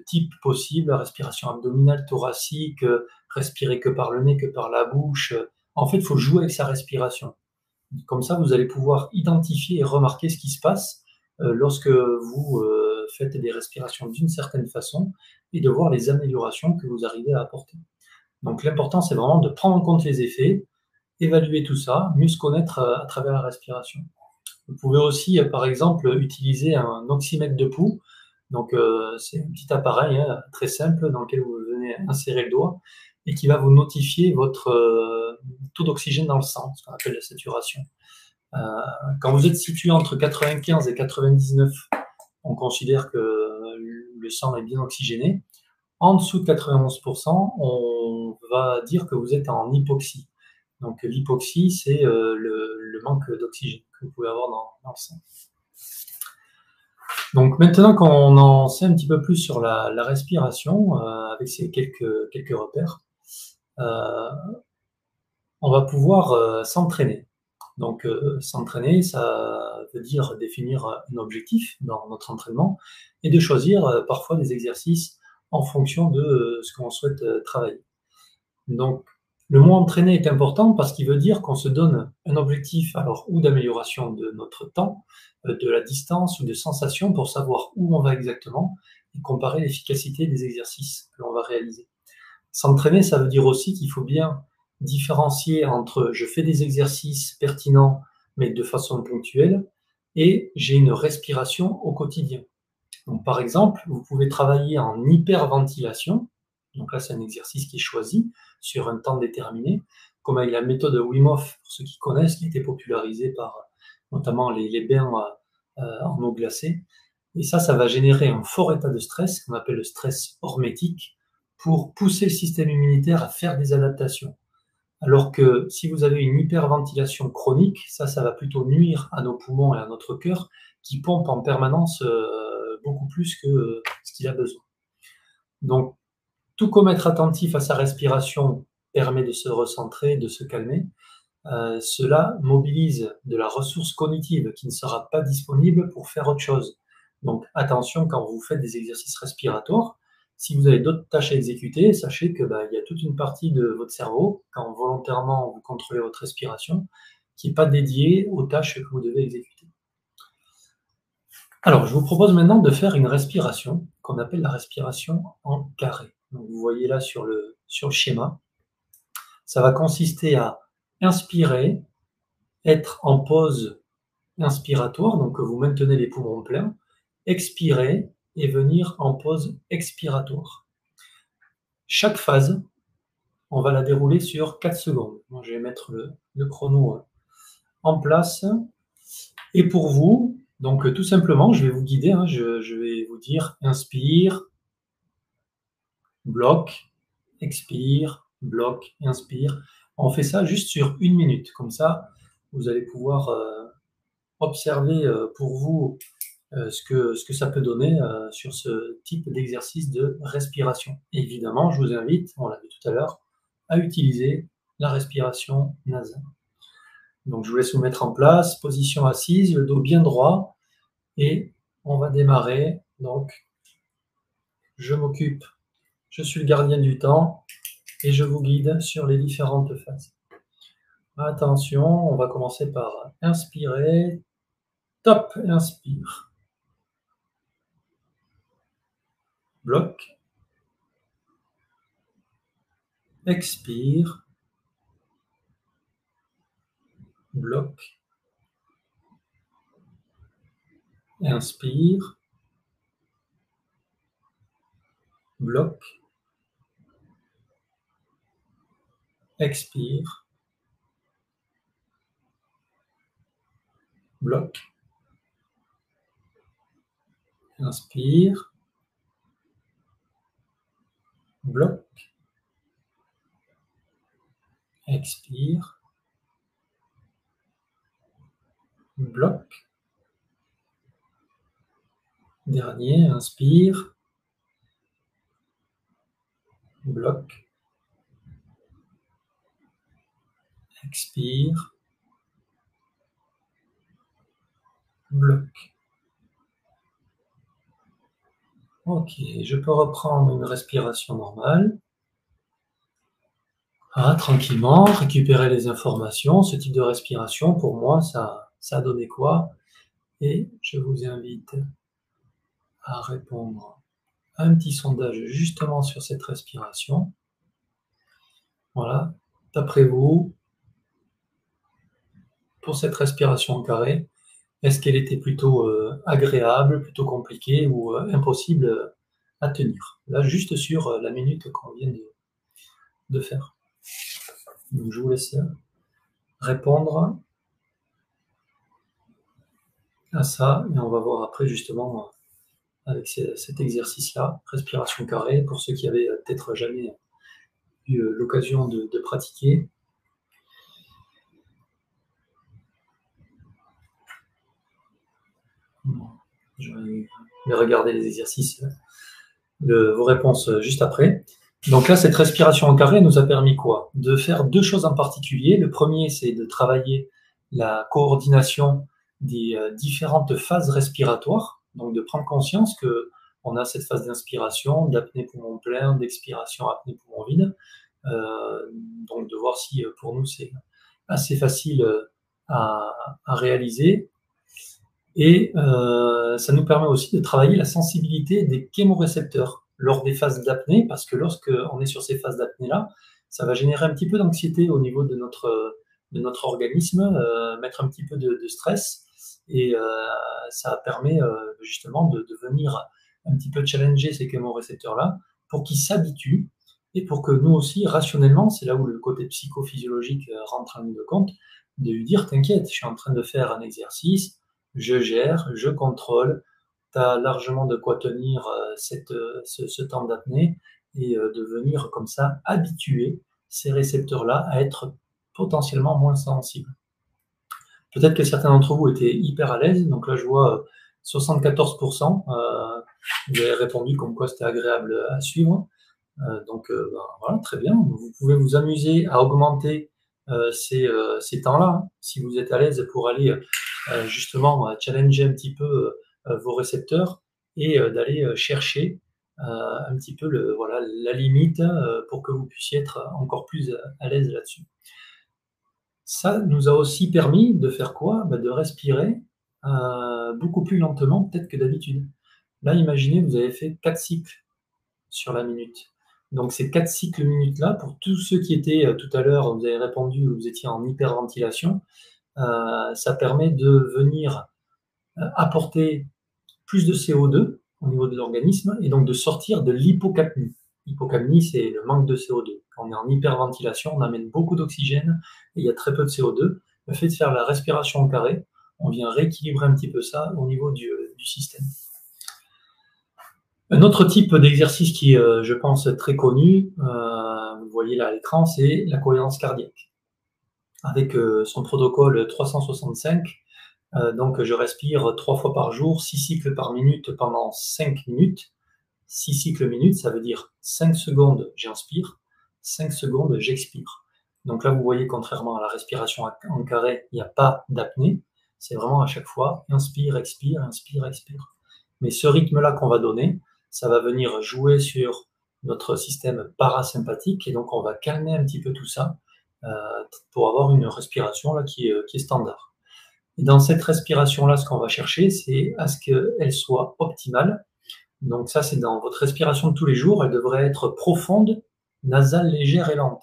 types possibles, respiration abdominale, thoracique, respirer que par le nez, que par la bouche. En fait, il faut jouer avec sa respiration. Comme ça, vous allez pouvoir identifier et remarquer ce qui se passe lorsque vous faites des respirations d'une certaine façon et de voir les améliorations que vous arrivez à apporter. Donc l'important, c'est vraiment de prendre en compte les effets, évaluer tout ça, mieux se connaître à travers la respiration. Vous pouvez aussi, par exemple, utiliser un oxymètre de pouls. Donc, c'est un petit appareil très simple dans lequel vous venez insérer le doigt et qui va vous notifier votre taux d'oxygène dans le sang, ce qu'on appelle la saturation. Quand vous êtes situé entre 95 et 99, on considère que le sang est bien oxygéné. En dessous de 91%, on va dire que vous êtes en hypoxie. Donc l'hypoxie, c'est le manque d'oxygène que vous pouvez avoir dans le sang. Donc maintenant qu'on en sait un petit peu plus sur la respiration, avec ces quelques repères, on va pouvoir s'entraîner. Donc s'entraîner, ça veut dire définir un objectif dans notre entraînement et de choisir parfois des exercices en fonction de ce qu'on souhaite travailler. Donc le mot entraîner est important parce qu'il veut dire qu'on se donne un objectif, alors ou d'amélioration de notre temps, de la distance ou de sensation pour savoir où on va exactement et comparer l'efficacité des exercices que l'on va réaliser. S'entraîner, ça veut dire aussi qu'il faut bien différencier entre je fais des exercices pertinents mais de façon ponctuelle et j'ai une respiration au quotidien. Donc, par exemple, vous pouvez travailler en hyperventilation. Donc là, c'est un exercice qui est choisi sur un temps déterminé, comme avec la méthode Wim Hof, pour ceux qui connaissent, qui a été popularisée par notamment les bains en eau glacée. Et ça va générer un fort état de stress, qu'on appelle le stress hormétique, pour pousser le système immunitaire à faire des adaptations. Alors que si vous avez une hyperventilation chronique, ça va plutôt nuire à nos poumons et à notre cœur, qui pompent en permanence beaucoup plus que ce qu'il a besoin. Donc, tout comme être attentif à sa respiration permet de se recentrer, de se calmer, cela mobilise de la ressource cognitive qui ne sera pas disponible pour faire autre chose. Donc, attention quand vous faites des exercices respiratoires. Si vous avez d'autres tâches à exécuter, sachez que il y a toute une partie de votre cerveau, quand volontairement vous contrôlez votre respiration, qui n'est pas dédiée aux tâches que vous devez exécuter. Alors, je vous propose maintenant de faire une respiration qu'on appelle la respiration en carré. Donc, vous voyez là sur le schéma, ça va consister à inspirer, être en pause inspiratoire, donc vous maintenez les poumons pleins, expirer et venir en pause expiratoire. Chaque phase, on va la dérouler sur 4 secondes. Moi, je vais mettre le chrono en place. Et pour vous, donc tout simplement, je vais vous guider, hein, je vais vous dire inspire, bloc, expire, bloc, inspire. On fait ça juste sur 1 minute. Comme ça, vous allez pouvoir observer pour vous ce que ça peut donner sur ce type d'exercice de respiration. Et évidemment, je vous invite, on l'a vu tout à l'heure, à utiliser la respiration nasale. Donc, je vous laisse vous mettre en place, position assise, le dos bien droit, et on va démarrer. Donc, je m'occupe, je suis le gardien du temps, et je vous guide sur les différentes phases. Attention, on va commencer par inspirer. Top, inspire. Bloc. Expire. Bloc. Inspire. Bloc. Expire. Bloc. Inspire. Bloc. Expire. Bloc. Dernier, inspire. Bloc. Expire. Bloc. Ok, je peux reprendre une respiration normale. Ah, tranquillement, récupérer les informations. Ce type de respiration, pour moi, ça a donné quoi? Et je vous invite à répondre à un petit sondage justement sur cette respiration. Voilà, d'après vous, pour cette respiration carrée, est-ce qu'elle était plutôt agréable, plutôt compliquée ou impossible à tenir? Là, juste sur la minute qu'on vient de faire. Donc, je vous laisse répondre à ça et on va voir après justement avec cet exercice-là, respiration carrée, pour ceux qui avaient peut-être jamais eu l'occasion de pratiquer. Je vais regarder les exercices, vos réponses juste après. Donc là, cette respiration en carré nous a permis quoi? De faire 2 choses en particulier. Le premier, c'est de travailler la coordination des différentes phases respiratoires, donc de prendre conscience qu'on a cette phase d'inspiration, d'apnée poumon plein, d'expiration apnée poumon vide. Donc de voir si pour nous c'est assez facile à réaliser. Et ça nous permet aussi de travailler la sensibilité des chémorécepteurs lors des phases d'apnée, parce que lorsqu'on est sur ces phases d'apnée-là, ça va générer un petit peu d'anxiété au niveau de notre organisme, mettre un petit peu de stress, et ça permet justement de venir un petit peu challenger ces chémorécepteurs-là pour qu'ils s'habituent, et pour que nous aussi, rationnellement, c'est là où le côté psychophysiologique rentre en ligne de compte, de lui dire, t'inquiète, je suis en train de faire un exercice, je gère, je contrôle, tu as largement de quoi tenir ce temps d'apnée, et de venir comme ça habituer ces récepteurs-là à être potentiellement moins sensibles. Peut-être que certains d'entre vous étaient hyper à l'aise, donc là je vois 74%, vous avez répondu comme quoi c'était agréable à suivre, donc voilà, très bien, vous pouvez vous amuser à augmenter ces temps-là, hein, si vous êtes à l'aise pour aller justement challenger un petit peu vos récepteurs et d'aller chercher un petit peu la limite pour que vous puissiez être encore plus à l'aise là-dessus. Ça nous a aussi permis de faire quoi? De respirer beaucoup plus lentement peut-être que d'habitude. Là, imaginez, vous avez fait 4 cycles sur la minute. Donc ces 4 cycles minutes-là, pour tous ceux qui étaient tout à l'heure, vous avez répondu, vous étiez en hyperventilation, ça permet de venir apporter plus de CO2 au niveau de l'organisme et donc de sortir de l'hypocapnie. L'hypocapnie, c'est le manque de CO2. Quand on est en hyperventilation, on amène beaucoup d'oxygène et il y a très peu de CO2. Le fait de faire la respiration au carré, on vient rééquilibrer un petit peu ça au niveau du système. Un autre type d'exercice qui est, je pense, très connu, vous voyez là à l'écran, c'est la cohérence cardiaque. Avec son protocole 365, donc je respire 3 fois par jour, 6 cycles par minute pendant 5 minutes. 6 cycles minutes, ça veut dire 5 secondes j'inspire, 5 secondes j'expire. Donc là, vous voyez, contrairement à la respiration en carré, il n'y a pas d'apnée. C'est vraiment à chaque fois, inspire, expire, inspire, expire. Mais ce rythme-là qu'on va donner, ça va venir jouer sur notre système parasympathique et donc on va calmer un petit peu tout ça pour avoir une respiration là, qui est standard. Et dans cette respiration-là, ce qu'on va chercher, c'est à ce qu'elle soit optimale. Donc ça, c'est dans votre respiration de tous les jours. Elle devrait être profonde, nasale, légère et lente.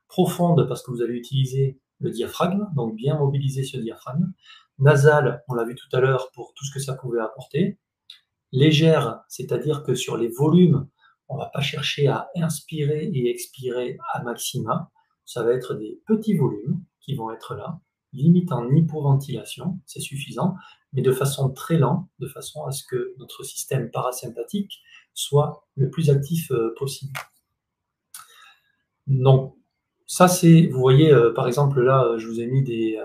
Profonde parce que vous allez utiliser le diaphragme, donc bien mobiliser ce diaphragme. Nasale, on l'a vu tout à l'heure pour tout ce que ça pouvait apporter. Légère, c'est-à-dire que sur les volumes, on ne va pas chercher à inspirer et expirer à maxima. Ça va être des petits volumes qui vont être là, limite en hypoventilation, c'est suffisant, mais de façon très lente, de façon à ce que notre système parasympathique soit le plus actif possible. Donc, ça c'est, vous voyez, par exemple là, je vous ai mis des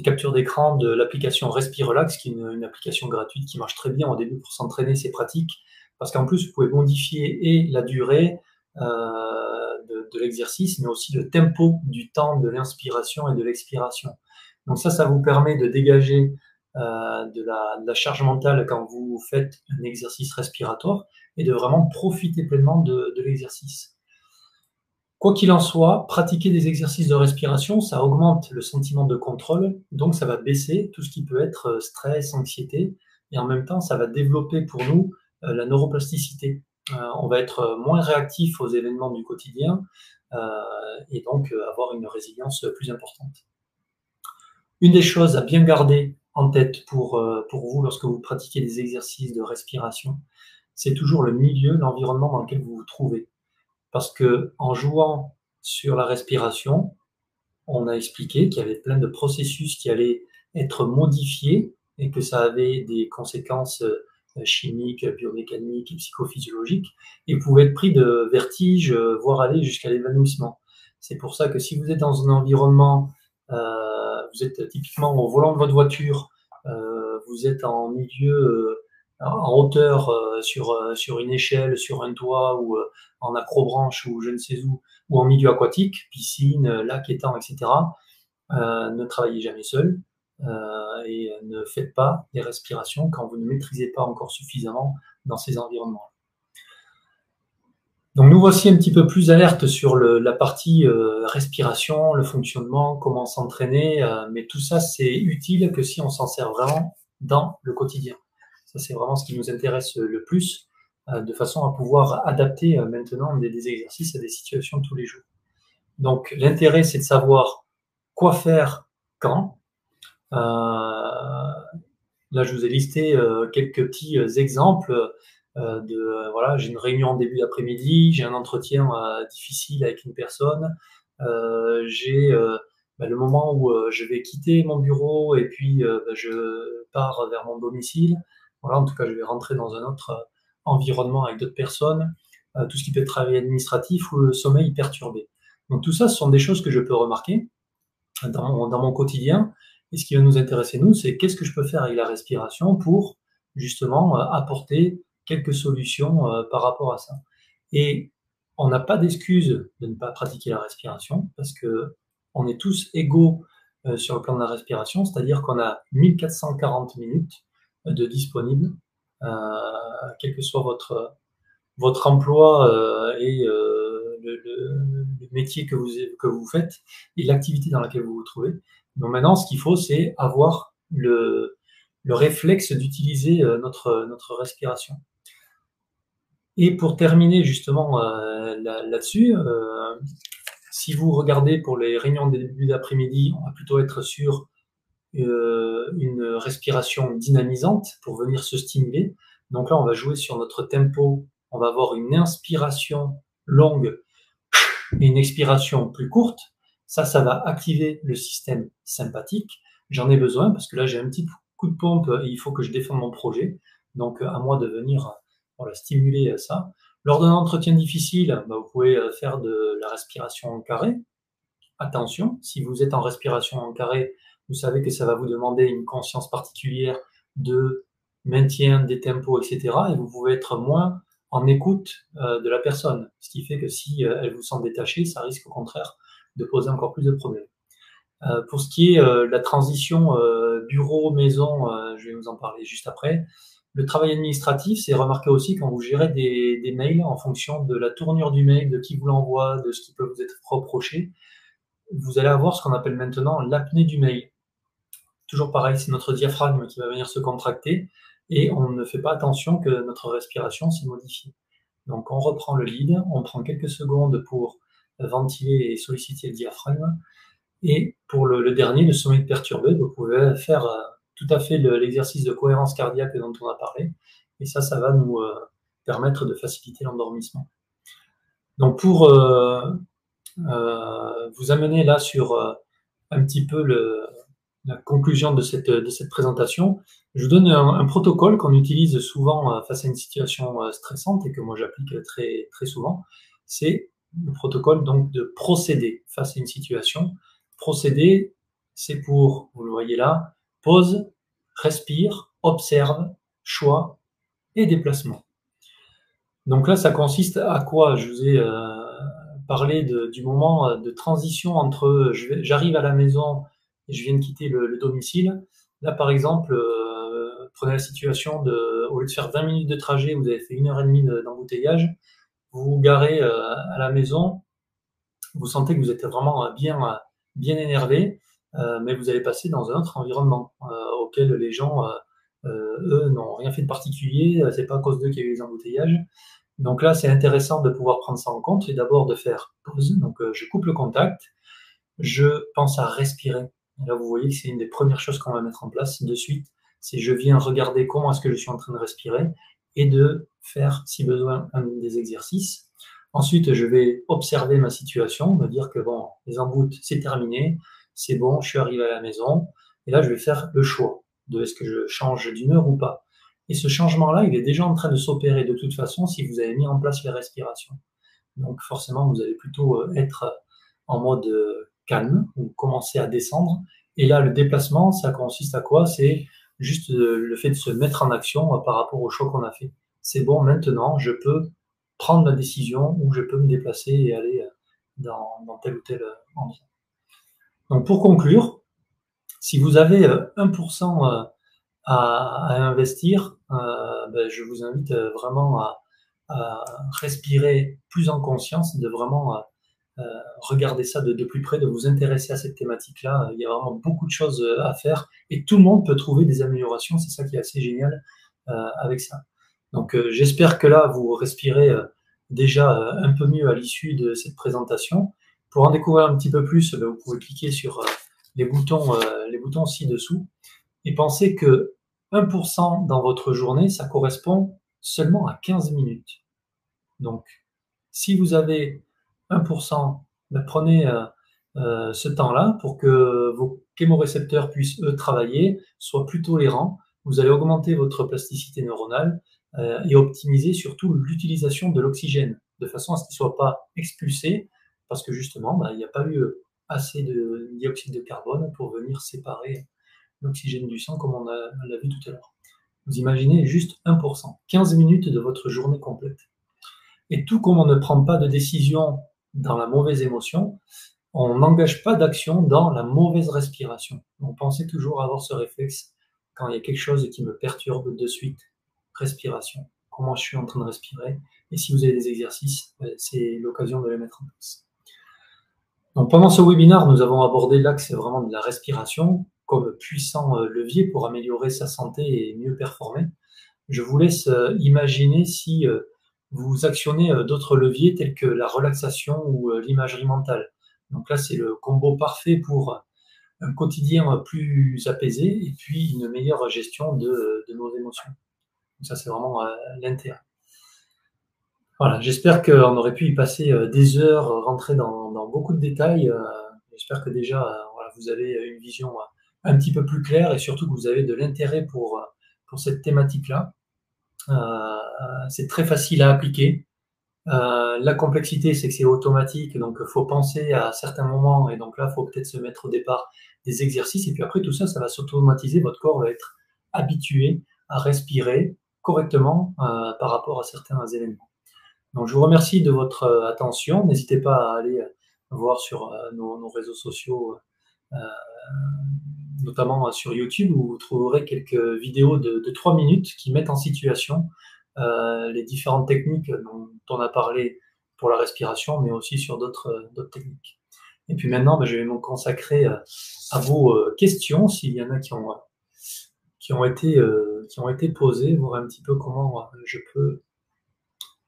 captures d'écran de l'application Respirelax, qui est une application gratuite qui marche très bien au début pour s'entraîner, c'est pratique, parce qu'en plus, vous pouvez modifier et la durée de l'exercice, mais aussi le tempo du temps de l'inspiration et de l'expiration. Donc ça vous permet de dégager de la charge mentale quand vous faites un exercice respiratoire et de vraiment profiter pleinement de l'exercice. Quoi qu'il en soit, pratiquer des exercices de respiration, ça augmente le sentiment de contrôle, donc ça va baisser tout ce qui peut être stress, anxiété, et en même temps, ça va développer pour nous la neuroplasticité. On va être moins réactif aux événements du quotidien et donc avoir une résilience plus importante. Une des choses à bien garder en tête pour vous lorsque vous pratiquez des exercices de respiration, c'est toujours le milieu, l'environnement dans lequel vous vous trouvez. Parce que en jouant sur la respiration, on a expliqué qu'il y avait plein de processus qui allaient être modifiés et que ça avait des conséquences chimiques, biomécaniques et psychophysiologiques et pouvait être pris de vertige, voire aller jusqu'à l'évanouissement. C'est pour ça que si vous êtes dans un environnement, vous êtes typiquement au volant de votre voiture, vous êtes en milieu en hauteur sur une échelle, sur un toit ou en acrobranche ou je ne sais où, ou en milieu aquatique, piscine, lac, étang, etc. Ne travaillez jamais seul et ne faites pas des respirations quand vous ne maîtrisez pas encore suffisamment dans ces environnements. Donc nous voici un petit peu plus alertes sur la partie respiration, le fonctionnement, comment s'entraîner, mais tout ça c'est utile que si on s'en sert vraiment dans le quotidien. Ça, c'est vraiment ce qui nous intéresse le plus, de façon à pouvoir adapter maintenant des exercices à des situations de tous les jours. Donc, l'intérêt, c'est de savoir quoi faire quand. Là, je vous ai listé quelques petits exemples voilà, j'ai une réunion en début d'après-midi, j'ai un entretien difficile avec une personne, j'ai le moment où je vais quitter mon bureau et puis je pars vers mon domicile. Voilà, en tout cas, je vais rentrer dans un autre environnement avec d'autres personnes, tout ce qui peut être travail administratif ou le sommeil perturbé. Donc tout ça, ce sont des choses que je peux remarquer dans mon quotidien. Et ce qui va nous intéresser, nous, c'est qu'est-ce que je peux faire avec la respiration pour justement apporter quelques solutions par rapport à ça. Et on n'a pas d'excuse de ne pas pratiquer la respiration parce que on est tous égaux sur le plan de la respiration, c'est-à-dire qu'on a 1440 minutes de disponible, quel que soit votre emploi et le métier que vous faites et l'activité dans laquelle vous vous trouvez. Donc maintenant, ce qu'il faut, c'est avoir le réflexe d'utiliser notre respiration. Et pour terminer justement là-dessus, si vous regardez pour les réunions de début d'après-midi, on va plutôt être sur une respiration dynamisante pour venir se stimuler. Donc là, on va jouer sur notre tempo. On va avoir une inspiration longue et une expiration plus courte. Ça va activer le système sympathique. J'en ai besoin parce que là, j'ai un petit coup de pompe et il faut que je défende mon projet. Donc, à moi de venir voilà, stimuler ça. Lors d'un entretien difficile, vous pouvez faire de la respiration en carré. Attention, si vous êtes en respiration en carré, vous savez que ça va vous demander une conscience particulière de maintien des tempos, etc. Et vous pouvez être moins en écoute de la personne. Ce qui fait que si elle vous sent détachée, ça risque au contraire de poser encore plus de problèmes. Pour ce qui est de la transition bureau-maison, je vais vous en parler juste après. Le travail administratif, c'est remarqué aussi quand vous gérez des mails en fonction de la tournure du mail, de qui vous l'envoie, de ce qui peut vous être reproché. Vous allez avoir ce qu'on appelle maintenant l'apnée du mail. Toujours pareil, c'est notre diaphragme qui va venir se contracter et on ne fait pas attention que notre respiration s'est modifiée. Donc on reprend le lead, on prend quelques secondes pour ventiler et solliciter le diaphragme. Et pour le dernier, le sommeil perturbé, vous pouvez faire tout à fait l'exercice de cohérence cardiaque dont on a parlé. Et ça va nous permettre de faciliter l'endormissement. Donc pour vous amener là sur un petit peu la conclusion de cette présentation, je vous donne un protocole qu'on utilise souvent face à une situation stressante et que moi j'applique très, très souvent. C'est le protocole donc de procéder face à une situation. Procéder, c'est pour, vous le voyez là, pause, respire, observe, choix et déplacement. Donc là, ça consiste à quoi? Je vous ai parlé du moment de transition entre j'arrive à la maison et je viens de quitter le domicile. Là, par exemple, prenez la situation au lieu de faire 20 minutes de trajet, vous avez fait 1h30 d'embouteillage, vous vous garez à la maison, vous sentez que vous êtes vraiment bien énervé, mais vous allez passer dans un autre environnement auquel les gens, eux, n'ont rien fait de particulier, c'est pas à cause d'eux qu'il y a eu les embouteillages. Donc là, c'est intéressant de pouvoir prendre ça en compte et d'abord de faire pause. Donc je coupe le contact, je pense à respirer. Et là, vous voyez que c'est une des premières choses qu'on va mettre en place de suite. C'est je viens regarder comment est-ce que je suis en train de respirer et de faire, si besoin, des exercices. Ensuite, je vais observer ma situation, me dire que bon, les emboutes, c'est terminé, c'est bon, je suis arrivé à la maison. Et là, je vais faire le choix de est-ce que je change d'humeur ou pas. Et ce changement-là, il est déjà en train de s'opérer de toute façon si vous avez mis en place les respirations. Donc forcément, vous allez plutôt être en mode calme ou commencer à descendre. Et là, le déplacement, ça consiste à quoi? C'est juste le fait de se mettre en action par rapport au choix qu'on a fait. C'est bon, maintenant, je peux prendre la décision ou je peux me déplacer et aller dans tel ou tel endroit. Donc pour conclure, si vous avez 1% à investir, je vous invite vraiment à respirer plus en conscience, de vraiment regarder ça de plus près, de vous intéresser à cette thématique-là. Il y a vraiment beaucoup de choses à faire et tout le monde peut trouver des améliorations. C'est ça qui est assez génial avec ça. Donc j'espère que là, vous respirez déjà un peu mieux à l'issue de cette présentation. Pour en découvrir un petit peu plus, vous pouvez cliquer sur les boutons ci-dessous et pensez que 1% dans votre journée, ça correspond seulement à 15 minutes. Donc, si vous avez 1%, prenez ce temps-là pour que vos chémorécepteurs puissent, eux, travailler, soient plus tolérants. Vous allez augmenter votre plasticité neuronale et optimiser surtout l'utilisation de l'oxygène, de façon à ce qu'il ne soit pas expulsé, parce que justement, il n'y a pas eu assez de dioxyde de carbone pour venir séparer l'oxygène du sang, comme on l'a vu tout à l'heure. Vous imaginez juste 1%, 15 minutes de votre journée complète. Et tout comme on ne prend pas de décision dans la mauvaise émotion, on n'engage pas d'action dans la mauvaise respiration. Donc pensez toujours à avoir ce réflexe quand il y a quelque chose qui me perturbe de suite. Respiration. Comment je suis en train de respirer? Et si vous avez des exercices, c'est l'occasion de les mettre en place. Donc pendant ce webinaire, nous avons abordé l'axe vraiment de la respiration comme puissant levier pour améliorer sa santé et mieux performer. Je vous laisse imaginer si vous actionnez d'autres leviers tels que la relaxation ou l'imagerie mentale. Donc là, c'est le combo parfait pour un quotidien plus apaisé et puis une meilleure gestion de nos émotions. Donc ça, c'est vraiment l'intérêt. Voilà, j'espère qu'on aurait pu y passer des heures, rentrer dans beaucoup de détails. J'espère que déjà, voilà, vous avez une vision un petit peu plus claire et surtout que vous avez de l'intérêt pour cette thématique-là. C'est très facile à appliquer. La complexité, c'est que c'est automatique, donc il faut penser à certains moments, et donc là, il faut peut-être se mettre au départ des exercices, et puis après, tout ça, ça va s'automatiser, votre corps va être habitué à respirer correctement par rapport à certains événements. Donc, je vous remercie de votre attention. N'hésitez pas à aller voir sur nos réseaux sociaux, notamment sur YouTube, où vous trouverez quelques vidéos de 3 minutes qui mettent en situation les différentes techniques dont on a parlé pour la respiration, mais aussi sur d'autres techniques. Et puis maintenant, je vais me consacrer à vos questions, s'il y en a qui ont été posées, voir un petit peu comment je peux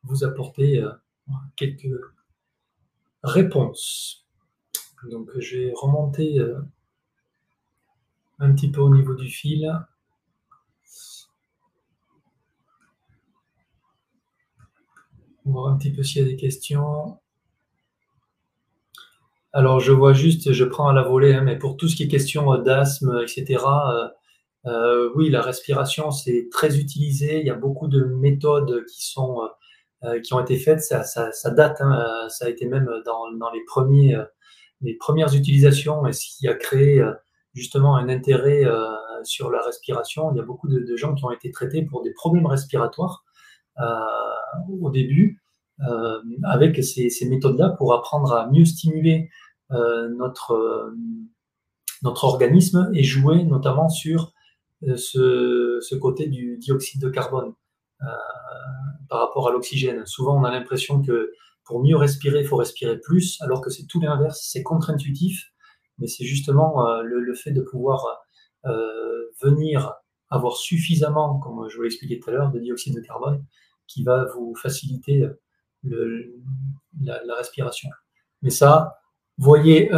vous apporter quelques réponses. Donc je vais remonter un petit peu au niveau du fil. Voir un petit peu s'il y a des questions. Alors je vois juste, je prends à la volée, mais pour tout ce qui est question d'asthme, etc., oui, la respiration, c'est très utilisé. Il y a beaucoup de méthodes qui ont été faites. Ça date, ça a été même dans les premières utilisations, et ce qui a créé justement un intérêt sur la respiration. Il y a beaucoup de gens qui ont été traités pour des problèmes respiratoires au début avec ces méthodes-là pour apprendre à mieux stimuler notre organisme et jouer notamment sur ce côté du dioxyde de carbone par rapport à l'oxygène. Souvent, on a l'impression que pour mieux respirer, il faut respirer plus, alors que c'est tout l'inverse, c'est contre-intuitif, mais c'est justement le fait de pouvoir venir avoir suffisamment, comme je vous l'ai expliqué tout à l'heure, de dioxyde de carbone qui va vous faciliter la respiration. Mais ça, voyez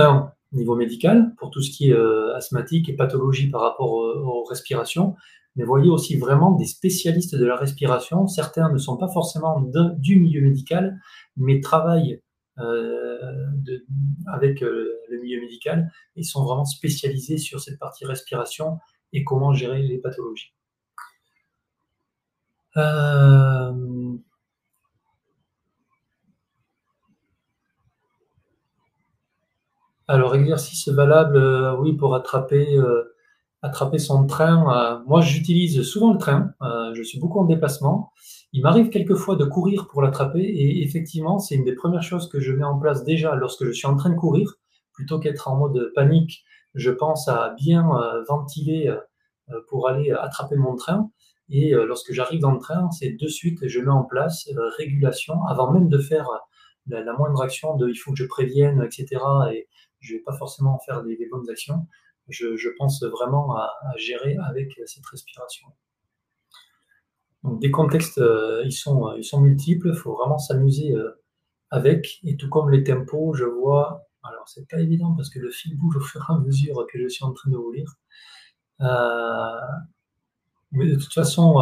niveau médical, pour tout ce qui est asthmatique et pathologie par rapport aux respirations, mais voyez aussi vraiment des spécialistes de la respiration. Certains ne sont pas forcément du milieu médical, mais travaillent avec le milieu médical et sont vraiment spécialisés sur cette partie respiration et comment gérer les pathologies. Alors, exercice valable, oui, pour attraper son train. Moi, j'utilise souvent le train. Je suis beaucoup en déplacement. Il m'arrive quelquefois de courir pour l'attraper et effectivement, c'est une des premières choses que je mets en place déjà lorsque je suis en train de courir. Plutôt qu'être en mode panique, je pense à bien ventiler pour aller attraper mon train. Et lorsque j'arrive dans le train, c'est de suite, je mets en place régulation avant même de faire la moindre action de il faut que je prévienne, etc. Et je ne vais pas forcément faire des bonnes actions. Je pense vraiment à gérer avec cette respiration. Donc, des contextes, ils sont multiples, il faut vraiment s'amuser avec. Et tout comme les tempos, je vois, alors c'est pas évident parce que le fil bouge au fur et à mesure que je suis en train de vous lire. Mais de toute façon,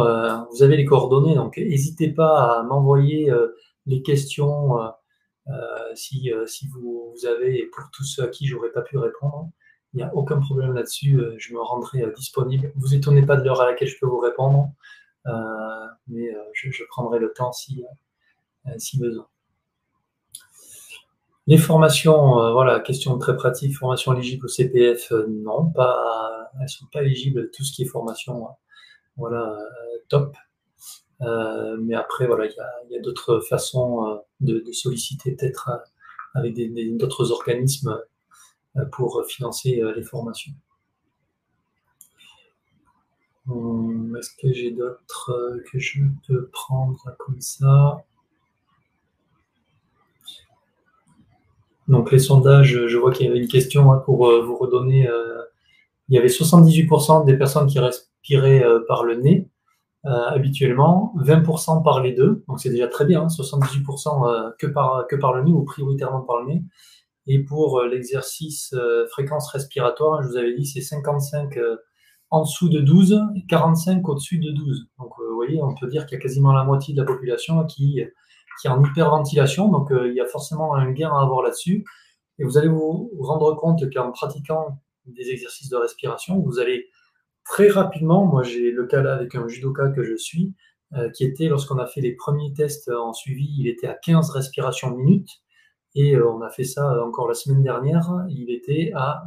vous avez les coordonnées, donc n'hésitez pas à m'envoyer les questions si vous avez, et pour tous ceux à qui j'aurais pas pu répondre. Il n'y a aucun problème là-dessus, je me rendrai disponible. Vous étonnez pas de l'heure à laquelle je peux vous répondre, mais je prendrai le temps si besoin. Les formations, voilà, question très pratique, formation éligible au CPF, non, elles ne sont pas éligibles, tout ce qui est formation, voilà, top. Mais après, voilà, il y a d'autres façons de solliciter peut-être avec d'autres organismes pour financer les formations. Est-ce que j'ai d'autres que je peux prendre comme ça? Donc les sondages, je vois qu'il y avait une question pour vous redonner. Il y avait 78% des personnes qui respiraient par le nez habituellement, 20% par les deux, donc c'est déjà très bien, 78% que par le nez ou prioritairement par le nez, Et pour l'exercice fréquence respiratoire, je vous avais dit, c'est 55 en dessous de 12 et 45 au-dessus de 12. Donc, vous voyez, on peut dire qu'il y a quasiment la moitié de la population qui est en hyperventilation. Donc, il y a forcément un gain à avoir là-dessus. Et vous allez vous rendre compte qu'en pratiquant des exercices de respiration, vous allez très rapidement, moi j'ai le cas là avec un judoka que je suis, qui était, lorsqu'on a fait les premiers tests en suivi, il était à 15 respirations minutes. Et on a fait ça encore la semaine dernière, il était à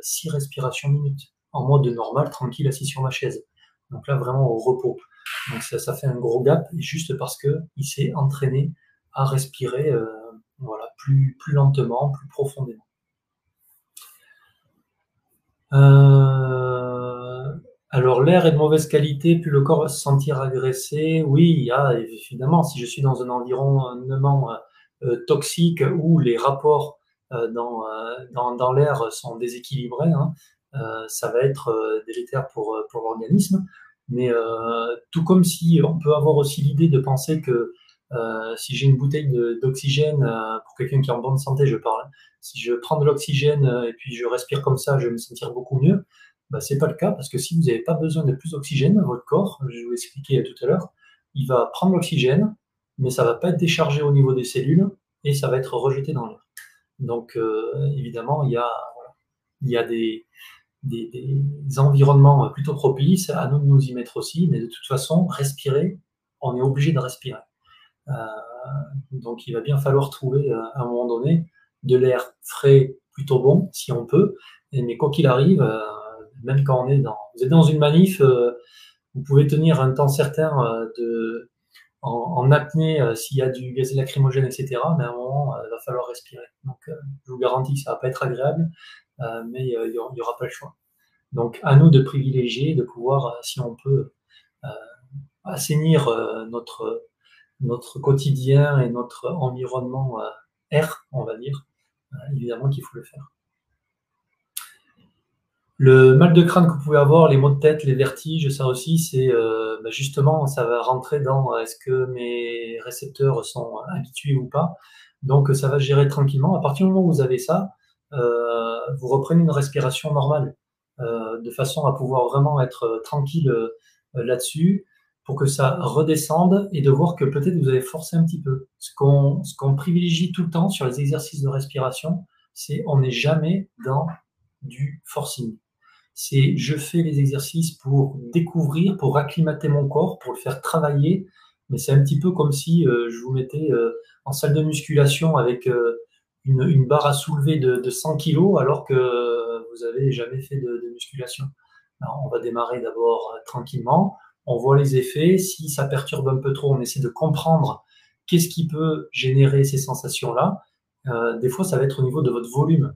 6 respirations minutes, en mode normal, tranquille, assis sur ma chaise. Donc là, vraiment au repos. Donc ça fait un gros gap, juste parce qu'il s'est entraîné à respirer voilà, plus lentement, plus profondément. Alors l'air est de mauvaise qualité, puis le corps va se sentir agressé. Oui, il y a évidemment, si je suis dans un environnement toxique où les rapports dans l'air sont déséquilibrés, hein, ça va être délétère pour l'organisme. Mais tout comme si on peut avoir aussi l'idée de penser que si j'ai une bouteille d'oxygène, pour quelqu'un qui est en bonne santé, je parle, si je prends de l'oxygène et puis je respire comme ça, je vais me sentir beaucoup mieux. Bah, ce n'est pas le cas, parce que si vous n'avez pas besoin de plus d'oxygène, votre corps, je vous l'ai expliqué tout à l'heure, il va prendre l'oxygène, mais ça ne va pas être déchargé au niveau des cellules et ça va être rejeté dans l'air. Donc, évidemment, il y a des environnements plutôt propices, à nous de nous y mettre aussi, mais de toute façon, respirer, on est obligé de respirer. Donc, il va bien falloir trouver à un moment donné de l'air frais, plutôt bon, si on peut, mais quoi qu'il arrive, même quand vous êtes dans une manif, vous pouvez tenir un temps certain en apnée s'il y a du gaz lacrymogène, etc. Mais à un moment, il va falloir respirer. Donc, je vous garantis que ça va pas être agréable, mais il y aura pas le choix. Donc, à nous de privilégier, de pouvoir, si on peut, assainir notre quotidien et notre environnement air, on va dire. Évidemment qu'il faut le faire. Le mal de crâne que vous pouvez avoir, les maux de tête, les vertiges, ça aussi, c'est justement, ça va rentrer dans est-ce que mes récepteurs sont habitués ou pas. Donc, ça va se gérer tranquillement. À partir du moment où vous avez ça, vous reprenez une respiration normale, de façon à pouvoir vraiment être tranquille là-dessus, pour que ça redescende et de voir que peut-être vous avez forcé un petit peu. Ce qu'on privilégie tout le temps sur les exercices de respiration, c'est on n'est jamais dans du forcing. C'est je fais les exercices pour découvrir, pour acclimater mon corps, pour le faire travailler, mais c'est un petit peu comme si je vous mettais en salle de musculation avec une barre à soulever de 100 kg alors que vous avez jamais fait de musculation. Alors, on va démarrer d'abord tranquillement, on voit les effets, si ça perturbe un peu trop, on essaie de comprendre qu'est-ce qui peut générer ces sensations-là. Des fois, ça va être au niveau de votre volume.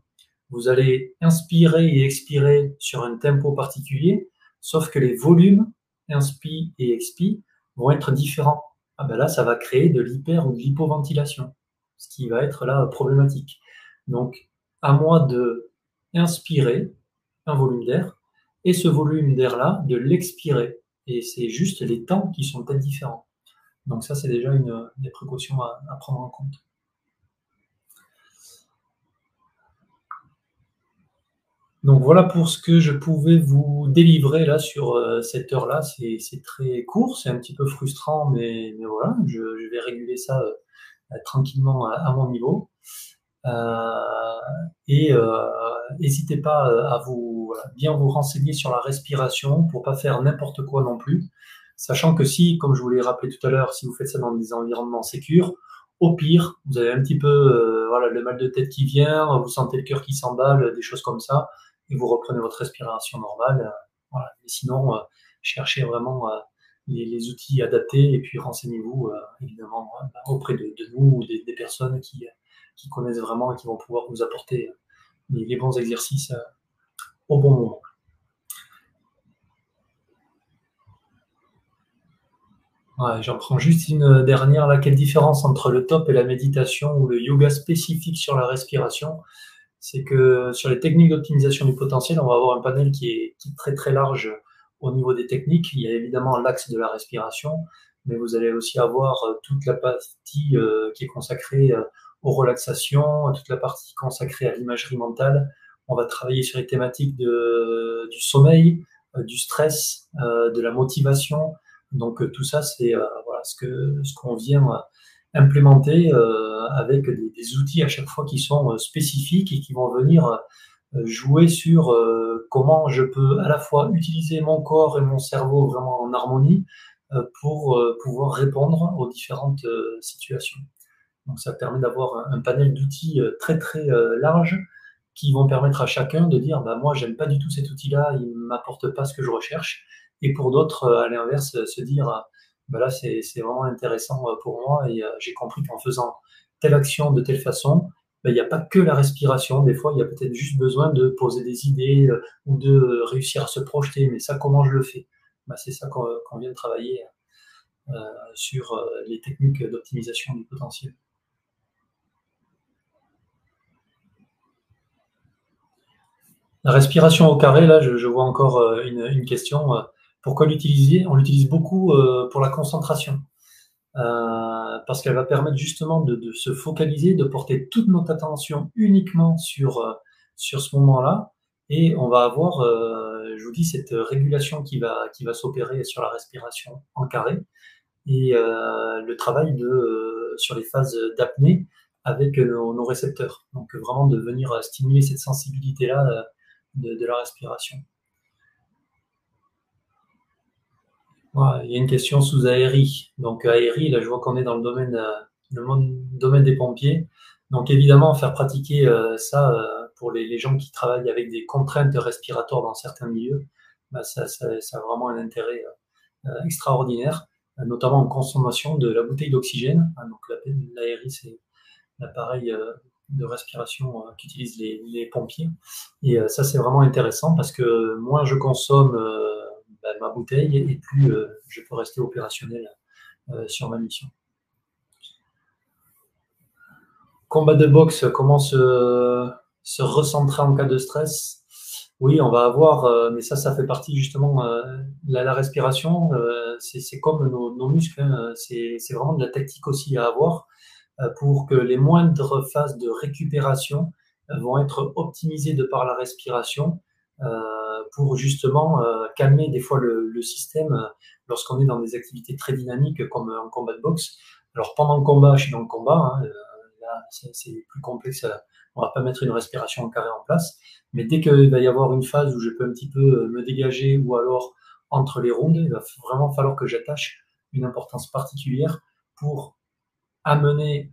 Vous allez inspirer et expirer sur un tempo particulier, sauf que les volumes, inspi et expi, vont être différents. Ah ben là, ça va créer de l'hyper ou de l'hypoventilation, ce qui va être là problématique. Donc, à moi de inspirer un volume d'air, et ce volume d'air-là, de l'expirer. Et c'est juste les temps qui sont peut-être différents. Donc ça, c'est déjà des précautions à prendre en compte. Donc voilà pour ce que je pouvais vous délivrer là sur cette heure-là. C'est très court, c'est un petit peu frustrant, mais voilà, je vais réguler ça tranquillement à mon niveau. Et n'hésitez pas à bien vous renseigner sur la respiration pour pas faire n'importe quoi non plus. Sachant que si, comme je vous l'ai rappelé tout à l'heure, si vous faites ça dans des environnements sécures, au pire, vous avez un petit peu le mal de tête qui vient, vous sentez le cœur qui s'emballe, des choses comme ça, et vous reprenez votre respiration normale. Voilà. Et sinon, cherchez vraiment les outils adaptés et puis renseignez-vous évidemment auprès de nous ou des personnes qui connaissent vraiment et qui vont pouvoir vous apporter les bons exercices au bon moment. Ouais, j'en prends juste une dernière là. Quelle différence entre le top et la méditation ou le yoga spécifique sur la respiration? C'est que sur les techniques d'optimisation du potentiel, on va avoir un panel qui est très très large au niveau des techniques. Il y a évidemment l'axe de la respiration, mais vous allez aussi avoir toute la partie qui est consacrée aux relaxations, toute la partie consacrée à l'imagerie mentale. On va travailler sur les thématiques du sommeil, du stress, de la motivation. Donc tout ça, c'est voilà, ce qu'on vient implémenter avec des outils à chaque fois qui sont spécifiques et qui vont venir jouer sur comment je peux à la fois utiliser mon corps et mon cerveau vraiment en harmonie pour pouvoir répondre aux différentes situations. Donc ça permet d'avoir un panel d'outils très très large qui vont permettre à chacun de dire bah, moi j'aime pas du tout cet outil-là, il ne m'apporte pas ce que je recherche. Et pour d'autres, à l'inverse, se dire bah là c'est vraiment intéressant pour moi et j'ai compris qu'en faisant telle action de telle façon, il n'y a pas que la respiration. Des fois, il y a peut-être juste besoin de poser des idées ou de réussir à se projeter. Mais ça, comment je le fais? Bah, c'est ça qu'on vient de travailler sur les techniques d'optimisation du potentiel. La respiration au carré, là, je vois encore une question. Pourquoi l'utiliser? On l'utilise beaucoup pour la concentration. Parce qu'elle va permettre justement de se focaliser, de porter toute notre attention uniquement sur ce moment-là. Et on va avoir, je vous dis, cette régulation qui va s'opérer sur la respiration en carré et le travail sur les phases d'apnée avec nos récepteurs. Donc vraiment de venir stimuler cette sensibilité-là de la respiration. Voilà, il y a une question sous aérie. Donc aérie, là je vois qu'on est dans le domaine des pompiers. Donc évidemment, faire pratiquer ça pour les gens qui travaillent avec des contraintes respiratoires dans certains milieux, bah, ça a vraiment un intérêt extraordinaire, notamment en consommation de la bouteille d'oxygène. Donc l'aérie, c'est l'appareil de respiration qu'utilisent les pompiers. Et ça, c'est vraiment intéressant parce que moins je consomme ma bouteille et plus je peux rester opérationnel sur ma mission. Combat de boxe, comment se recentrer en cas de stress? Oui, on va avoir, mais ça fait partie justement la respiration. C'est comme nos muscles, hein, c'est vraiment de la tactique aussi à avoir pour que les moindres phases de récupération vont être optimisées de par la respiration pour justement calmer des fois le système lorsqu'on est dans des activités très dynamiques comme un combat de boxe. Alors pendant le combat, je suis dans le combat, hein, là c'est plus complexe, on va pas mettre une respiration en carré en place, mais dès qu'il va y avoir une phase où je peux un petit peu me dégager ou alors entre les rounds, il va vraiment falloir que j'attache une importance particulière pour amener,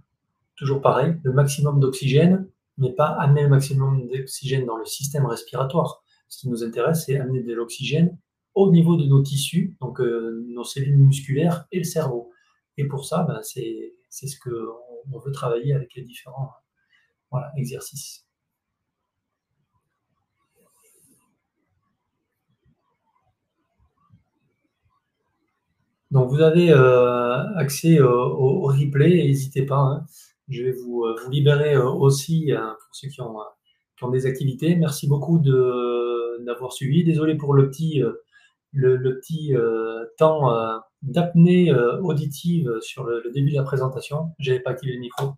toujours pareil, le maximum d'oxygène, mais pas amener le maximum d'oxygène dans le système respiratoire. Ce qui nous intéresse, c'est amener de l'oxygène au niveau de nos tissus, donc nos cellules musculaires et le cerveau. Et pour ça, ben, c'est ce qu'on veut travailler avec les différents exercices. Donc vous avez accès au replay, n'hésitez pas. Hein. Je vais vous libérer aussi pour ceux qui ont des activités. Merci beaucoup d'avoir suivi. Désolé pour le petit temps d'apnée auditive sur le début de la présentation. Je n'avais pas activé le micro.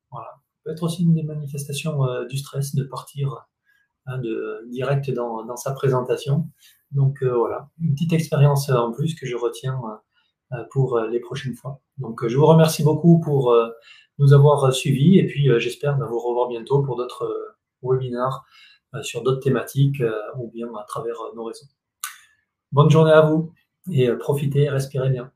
Voilà. Ça peut être aussi une des manifestations du stress de partir direct dans sa présentation. Donc voilà, une petite expérience en plus que je retiens pour les prochaines fois. Donc je vous remercie beaucoup pour nous avoir suivis et puis j'espère vous revoir bientôt pour d'autres webinaires sur d'autres thématiques ou bien à travers nos réseaux. Bonne journée à vous et profitez et respirez bien.